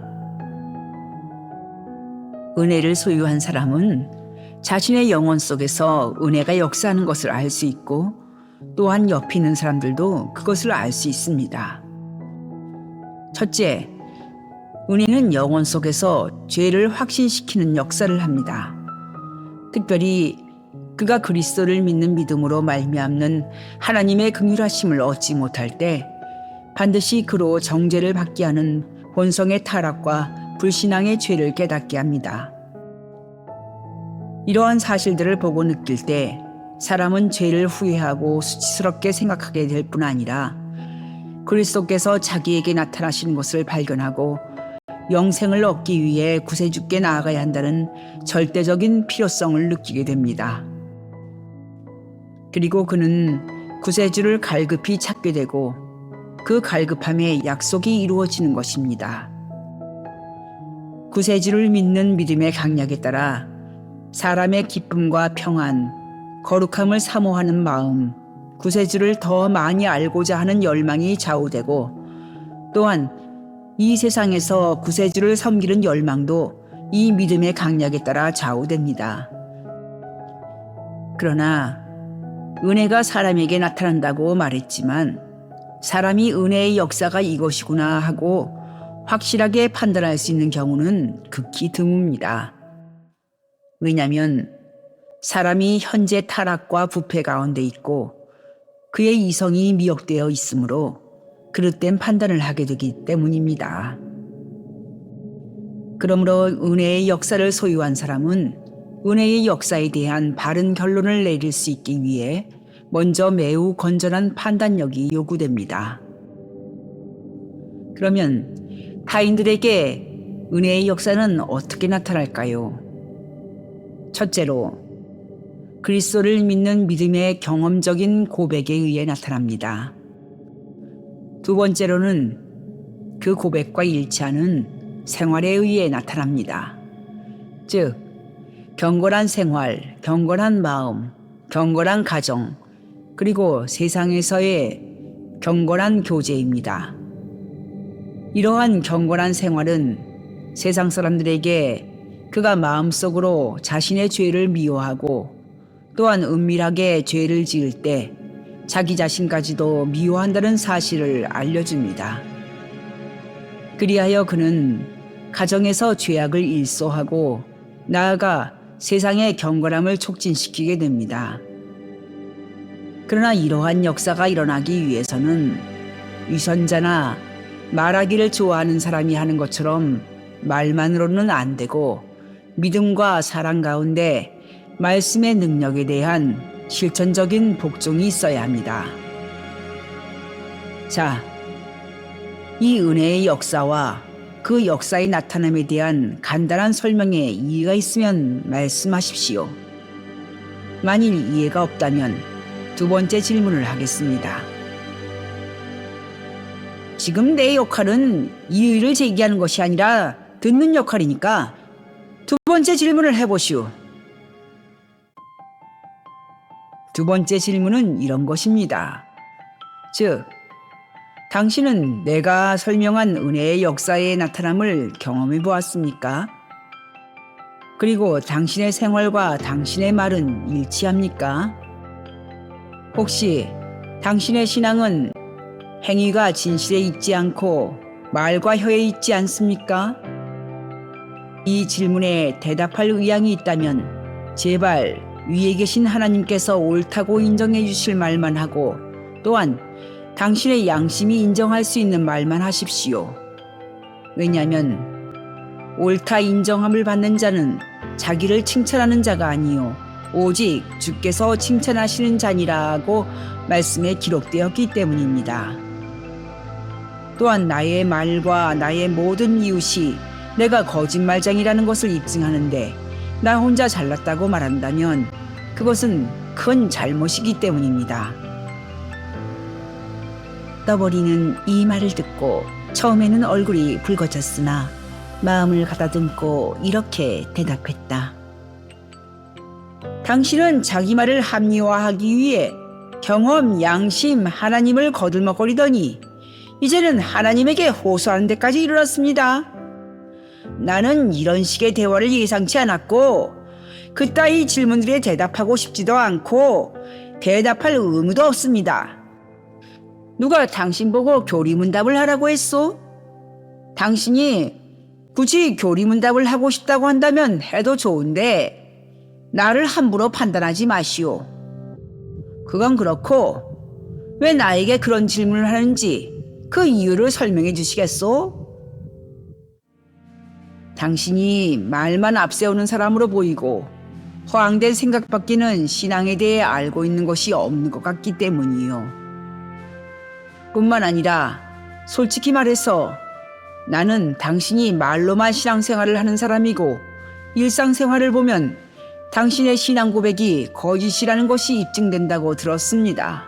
은혜를 소유한 사람은 자신의 영혼 속에서 은혜가 역사하는 것을 알 수 있고 또한 옆에 있는 사람들도 그것을 알 수 있습니다. 첫째, 은혜는 영혼 속에서 죄를 확신시키는 역사를 합니다. 특별히 그가 그리스도를 믿는 믿음으로 말미암는 하나님의 긍휼하심을 얻지 못할 때 반드시 그로 정죄를 받게 하는 본성의 타락과 불신앙의 죄를 깨닫게 합니다. 이러한 사실들을 보고 느낄 때 사람은 죄를 후회하고 수치스럽게 생각하게 될 뿐 아니라 그리스도께서 자기에게 나타나시는 것을 발견하고 영생을 얻기 위해 구세주께 나아가야 한다는 절대적인 필요성을 느끼게 됩니다. 그리고 그는 구세주를 갈급히 찾게 되고 그 갈급함에 약속이 이루어지는 것입니다. 구세주를 믿는 믿음의 강약에 따라 사람의 기쁨과 평안, 거룩함을 사모하는 마음, 구세주를 더 많이 알고자 하는 열망이 좌우되고 또한 이 세상에서 구세주를 섬기는 열망도 이 믿음의 강약에 따라 좌우됩니다. 그러나 은혜가 사람에게 나타난다고 말했지만 사람이 은혜의 역사가 이것이구나 하고 확실하게 판단할 수 있는 경우는 극히 드뭅니다. 왜냐하면 사람이 현재 타락과 부패 가운데 있고 그의 이성이 미혹되어 있으므로 그릇된 판단을 하게 되기 때문입니다. 그러므로 은혜의 역사를 소유한 사람은 은혜의 역사에 대한 바른 결론을 내릴 수 있기 위해 먼저 매우 건전한 판단력이 요구됩니다. 그러면 타인들에게 은혜의 역사는 어떻게 나타날까요? 첫째로, 그리스도를 믿는 믿음의 경험적인 고백에 의해 나타납니다. 두 번째로는 그 고백과 일치하는 생활에 의해 나타납니다. 즉, 경건한 생활, 경건한 마음, 경건한 가정, 그리고 세상에서의 경건한 교제입니다. 이러한 경건한 생활은 세상 사람들에게 그가 마음속으로 자신의 죄를 미워하고 또한 은밀하게 죄를 지을 때 자기 자신까지도 미워한다는 사실을 알려줍니다. 그리하여 그는 가정에서 죄악을 일소하고 나아가 세상의 경건함을 촉진시키게 됩니다. 그러나 이러한 역사가 일어나기 위해서는 위선자나 말하기를 좋아하는 사람이 하는 것처럼 말만으로는 안 되고 믿음과 사랑 가운데 말씀의 능력에 대한 실천적인 복종이 있어야 합니다. 자, 이 은혜의 역사와 그 역사의 나타남에 대한 간단한 설명에 이해가 있으면 말씀하십시오. 만일 이해가 없다면 두 번째 질문을 하겠습니다. 지금 내 역할은 이의를 제기하는 것이 아니라 듣는 역할이니까 두 번째 질문을 해보시오. 두 번째 질문은 이런 것입니다. 즉, 당신은 내가 설명한 은혜의 역사의 나타남을 경험해 보았습니까? 그리고 당신의 생활과 당신의 말은 일치합니까? 혹시 당신의 신앙은 행위가 진실에 있지 않고 말과 혀에 있지 않습니까? 이 질문에 대답할 의향이 있다면 제발 위에 계신 하나님께서 옳다고 인정해 주실 말만 하고 또한 당신의 양심이 인정할 수 있는 말만 하십시오. 왜냐하면 옳다 인정함을 받는 자는 자기를 칭찬하는 자가 아니요 오직 주께서 칭찬하시는 자니라고 말씀에 기록되었기 때문입니다. 또한 나의 말과 나의 모든 이웃이 내가 거짓말장이라는 것을 입증하는데 나 혼자 잘났다고 말한다면 그것은 큰 잘못이기 때문입니다. 떠버리는 이 말을 듣고 처음에는 얼굴이 붉어졌으나 마음을 가다듬고 이렇게 대답했다. 당신은 자기 말을 합리화하기 위해 경험, 양심, 하나님을 거들먹거리더니 이제는 하나님에게 호소하는 데까지 이르렀습니다. 나는 이런 식의 대화를 예상치 않았고 그따위 질문들에 대답하고 싶지도 않고 대답할 의무도 없습니다. 누가 당신 보고 교리문답을 하라고 했소? 당신이 굳이 교리문답을 하고 싶다고 한다면 해도 좋은데 나를 함부로 판단하지 마시오. 그건 그렇고 왜 나에게 그런 질문을 하는지 그 이유를 설명해 주시겠소? 당신이 말만 앞세우는 사람으로 보이고 허황된 생각밖에는 신앙에 대해 알고 있는 것이 없는 것 같기 때문이요. 뿐만 아니라 솔직히 말해서 나는 당신이 말로만 신앙생활을 하는 사람이고 일상생활을 보면 당신의 신앙 고백이 거짓이라는 것이 입증된다고 들었습니다.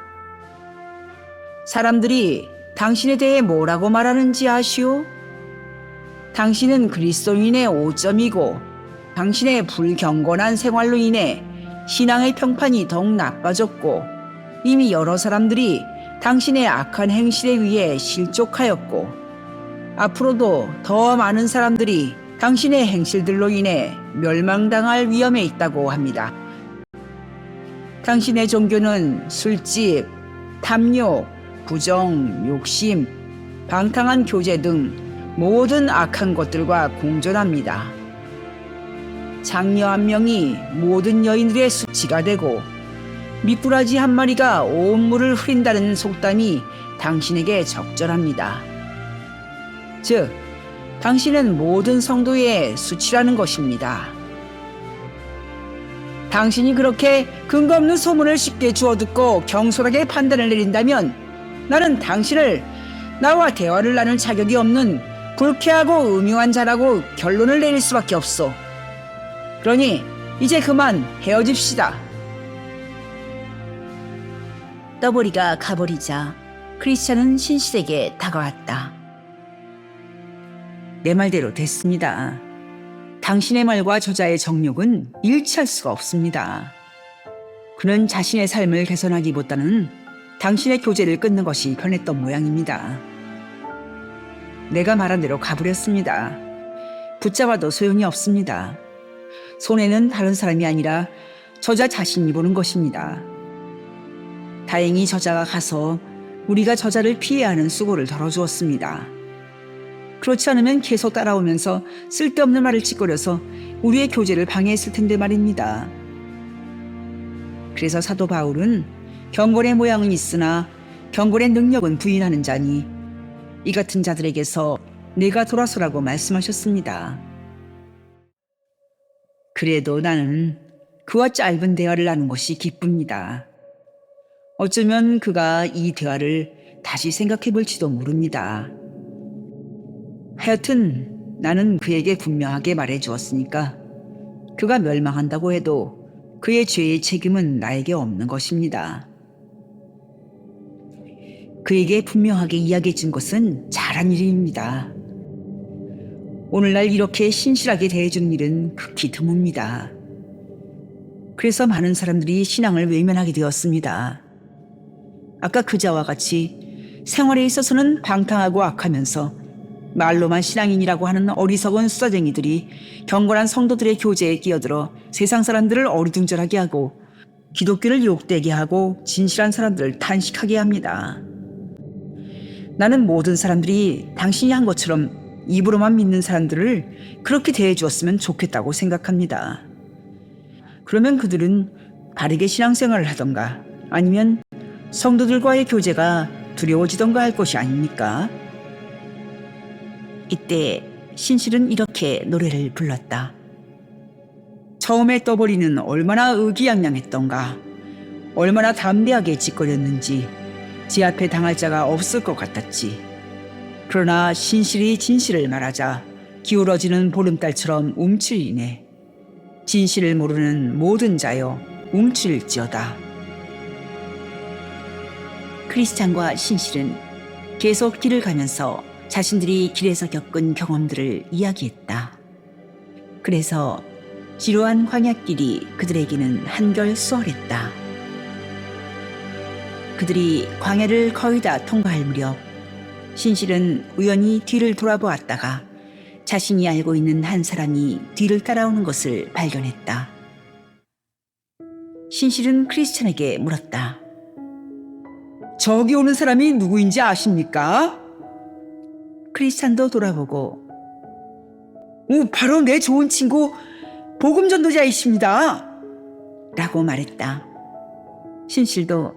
사람들이 당신에 대해 뭐라고 말하는지 아시오? 당신은 그리스도인의 오점이고 당신의 불경건한 생활로 인해 신앙의 평판이 더욱 나빠졌고 이미 여러 사람들이 당신의 악한 행실에 의해 실족하였고 앞으로도 더 많은 사람들이 당신의 행실들로 인해 멸망당할 위험에 있다고 합니다. 당신의 종교는 술집, 탐욕, 부정, 욕심, 방탕한 교제 등 모든 악한 것들과 공존합니다. 장녀 한 명이 모든 여인들의 수치가 되고 미꾸라지 한 마리가 온 물을 흐린다는 속담이 당신에게 적절합니다. 즉, 당신은 모든 성도의 수치라는 것입니다. 당신이 그렇게 근거 없는 소문을 쉽게 주워듣고 경솔하게 판단을 내린다면 나는 당신을 나와 대화를 나눌 자격이 없는 불쾌하고 음흉한 자라고 결론을 내릴 수밖에 없소. 그러니 이제 그만 헤어집시다. 떠보리가 가버리자 크리스찬은 신실에게 다가왔다. 내 말대로 됐습니다. 당신의 말과 저자의 정욕은 일치할 수가 없습니다. 그는 자신의 삶을 개선하기보다는 당신의 교제를 끊는 것이 편했던 모양입니다. 내가 말한 대로 가버렸습니다. 붙잡아도 소용이 없습니다. 손해는 다른 사람이 아니라 저자 자신이 보는 것입니다. 다행히 저자가 가서 우리가 저자를 피해야 하는 수고를 덜어주었습니다. 그렇지 않으면 계속 따라오면서 쓸데없는 말을 찌꺼려서 우리의 교제를 방해했을 텐데 말입니다. 그래서 사도 바울은 경건의 모양은 있으나 경건의 능력은 부인하는 자니 이 같은 자들에게서 내가 돌아서라고 말씀하셨습니다. 그래도 나는 그와 짧은 대화를 나눈 것이 기쁩니다. 어쩌면 그가 이 대화를 다시 생각해 볼지도 모릅니다. 하여튼 나는 그에게 분명하게 말해주었으니까 그가 멸망한다고 해도 그의 죄의 책임은 나에게 없는 것입니다. 그에게 분명하게 이야기해 준 것은 잘한 일입니다. 오늘날 이렇게 신실하게 대해주는 일은 극히 드뭅니다. 그래서 많은 사람들이 신앙을 외면하게 되었습니다. 아까 그자와 같이 생활에 있어서는 방탕하고 악하면서 말로만 신앙인이라고 하는 어리석은 수다쟁이들이 경건한 성도들의 교제에 끼어들어 세상 사람들을 어리둥절하게 하고 기독교를 욕되게 하고 진실한 사람들을 탄식하게 합니다. 나는 모든 사람들이 당신이 한 것처럼 입으로만 믿는 사람들을 그렇게 대해 주었으면 좋겠다고 생각합니다. 그러면 그들은 바르게 신앙생활을 하던가 아니면 성도들과의 교제가 두려워지던가 할 것이 아닙니까? 이때 신실은 이렇게 노래를 불렀다. 처음에 떠버리는 얼마나 의기양양했던가, 얼마나 담대하게 짓거렸는지 제 앞에 당할 자가 없을 것 같았지. 그러나 신실이 진실을 말하자 기울어지는 보름달처럼 움츠리네. 진실을 모르는 모든 자여 움츠릴지어다. 크리스찬과 신실은 계속 길을 가면서 자신들이 길에서 겪은 경험들을 이야기했다. 그래서 지루한 광야길이 그들에게는 한결 수월했다. 그들이 광야를 거의 다 통과할 무렵 신실은 우연히 뒤를 돌아보았다가 자신이 알고 있는 한 사람이 뒤를 따라오는 것을 발견했다. 신실은 크리스찬에게 물었다. 저기 오는 사람이 누구인지 아십니까? 크리스찬도 돌아보고 바로 내 좋은 친구 복음전도자이십니다. 라고 말했다. 신실도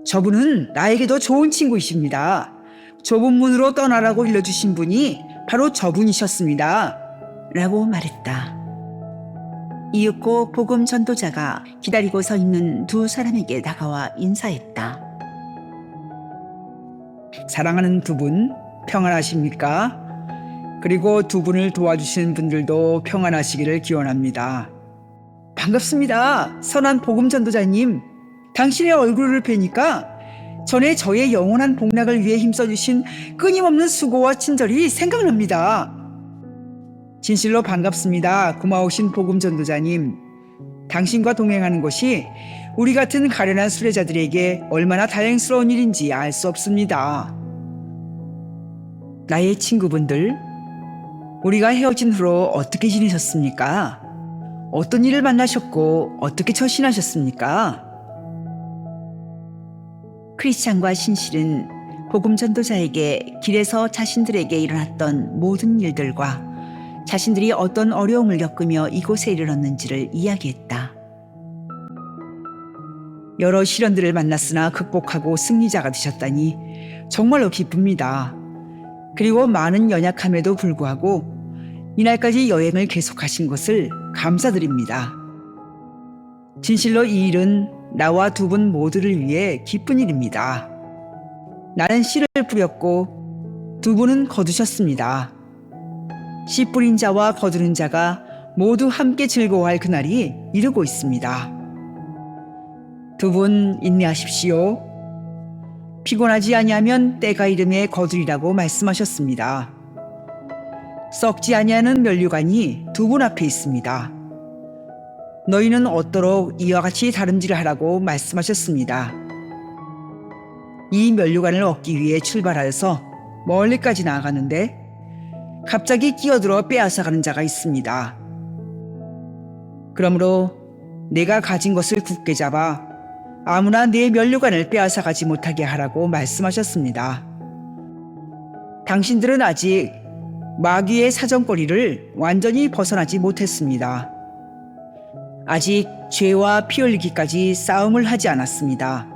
저분은 나에게도 좋은 친구이십니다. 좁은 문으로 떠나라고 일러주신 분이 바로 저분이셨습니다. 라고 말했다. 이윽고 복음 전도자가 기다리고 서 있는 두 사람에게 다가와 인사했다. 사랑하는 두 분 평안하십니까? 그리고 두 분을 도와주시는 분들도 평안하시기를 기원합니다. 반갑습니다. 선한 복음 전도자님. 당신의 얼굴을 뵈니까 전에 저의 영원한 복락을 위해 힘써주신 끊임없는 수고와 친절이 생각납니다. 진실로 반갑습니다. 고마우신 복음 전도자님. 당신과 동행하는 것이 우리 같은 가련한 수레자들에게 얼마나 다행스러운 일인지 알 수 없습니다. 나의 친구분들, 우리가 헤어진 후로 어떻게 지내셨습니까? 어떤 일을 만나셨고 어떻게 처신하셨습니까? 크리스찬과 신실은 복음 전도자에게 길에서 자신들에게 일어났던 모든 일들과 자신들이 어떤 어려움을 겪으며 이곳에 이르렀는지를 이야기했다. 여러 시련들을 만났으나 극복하고 승리자가 되셨다니 정말로 기쁩니다. 그리고 많은 연약함에도 불구하고 이날까지 여행을 계속하신 것을 감사드립니다. 진실로 이 일은 나와 두 분 모두를 위해 기쁜 일입니다. 나는 씨를 뿌렸고 두 분은 거두셨습니다. 씨 뿌린 자와 거두는 자가 모두 함께 즐거워할 그날이 이르고 있습니다. 두 분 인내하십시오. 피곤하지 아니하면 때가 이름에 거두리라고 말씀하셨습니다. 썩지 아니하는 면류관이 두 분 앞에 있습니다. 너희는 얻도록 이와 같이 다름질을 하라고 말씀하셨습니다. 이 면류관을 얻기 위해 출발하여서 멀리까지 나아가는데 갑자기 끼어들어 빼앗아가는 자가 있습니다. 그러므로 내가 가진 것을 굳게 잡아 아무나 내 면류관을 빼앗아가지 못하게 하라고 말씀하셨습니다. 당신들은 아직 마귀의 사정거리를 완전히 벗어나지 못했습니다. 아직 죄와 피 흘리기까지 싸움을 하지 않았습니다.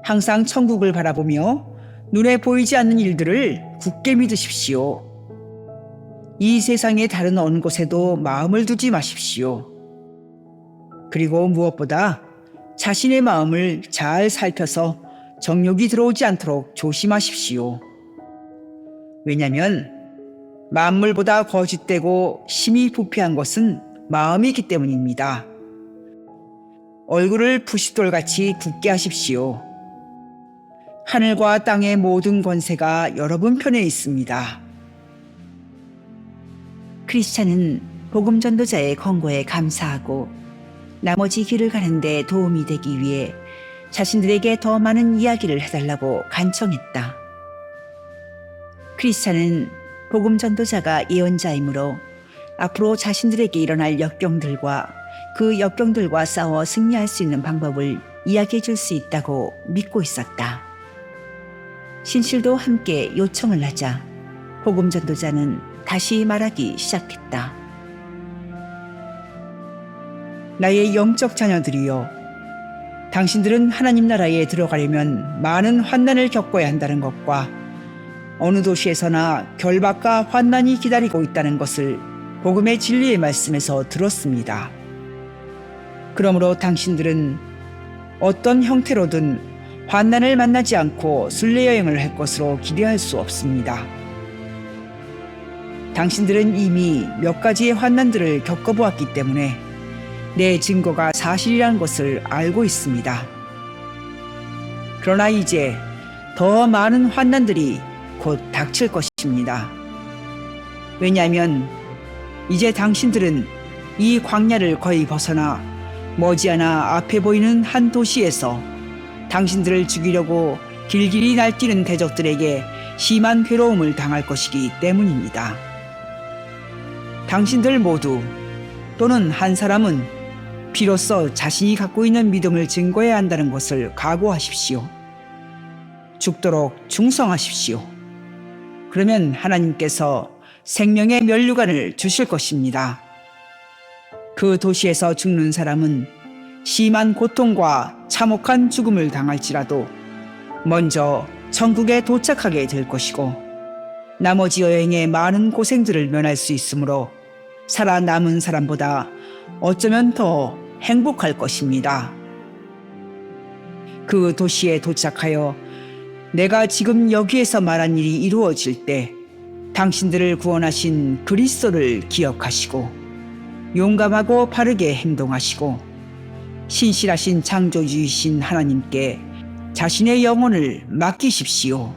항상 천국을 바라보며 눈에 보이지 않는 일들을 굳게 믿으십시오. 이 세상의 다른 어느 곳에도 마음을 두지 마십시오. 그리고 무엇보다 자신의 마음을 잘 살펴서 정욕이 들어오지 않도록 조심하십시오. 왜냐하면 만물보다 거짓되고 심히 부패한 것은 마음이기 때문입니다. 얼굴을 부싯돌같이 굳게 하십시오. 하늘과 땅의 모든 권세가 여러분 편에 있습니다. 크리스찬은 복음 전도자의 권고에 감사하고 나머지 길을 가는데 도움이 되기 위해 자신들에게 더 많은 이야기를 해달라고 간청했다. 크리스찬은 복음 전도자가 예언자이므로 앞으로 자신들에게 일어날 역경들과 그 역경들과 싸워 승리할 수 있는 방법을 이야기해 줄 수 있다고 믿고 있었다. 신실도 함께 요청을 하자 복음 전도자는 다시 말하기 시작했다. 나의 영적 자녀들이여, 당신들은 하나님 나라에 들어가려면 많은 환난을 겪어야 한다는 것과 어느 도시에서나 결박과 환난이 기다리고 있다는 것을 복음의 진리의 말씀에서 들었습니다. 그러므로 당신들은 어떤 형태로든 환난을 만나지 않고 순례여행을 할 것으로 기대할 수 없습니다. 당신들은 이미 몇 가지의 환난들을 겪어보았기 때문에 내 증거가 사실이라는 것을 알고 있습니다. 그러나 이제 더 많은 환난들이 곧 닥칠 것입니다. 왜냐하면 이제 당신들은 이 광야를 거의 벗어나 머지않아 앞에 보이는 한 도시에서 당신들을 죽이려고 길길이 날뛰는 대적들에게 심한 괴로움을 당할 것이기 때문입니다. 당신들 모두 또는 한 사람은 비로소 자신이 갖고 있는 믿음을 증거해야 한다는 것을 각오하십시오. 죽도록 충성하십시오. 그러면 하나님께서 생명의 면류관을 주실 것입니다. 그 도시에서 죽는 사람은 심한 고통과 참혹한 죽음을 당할지라도 먼저 천국에 도착하게 될 것이고 나머지 여행의 많은 고생들을 면할 수 있으므로 살아남은 사람보다 어쩌면 더 행복할 것입니다. 그 도시에 도착하여 내가 지금 여기에서 말한 일이 이루어질 때 당신들을 구원하신 그리스도를 기억하시고 용감하고 바르게 행동하시고 신실하신 창조주이신 하나님께 자신의 영혼을 맡기십시오.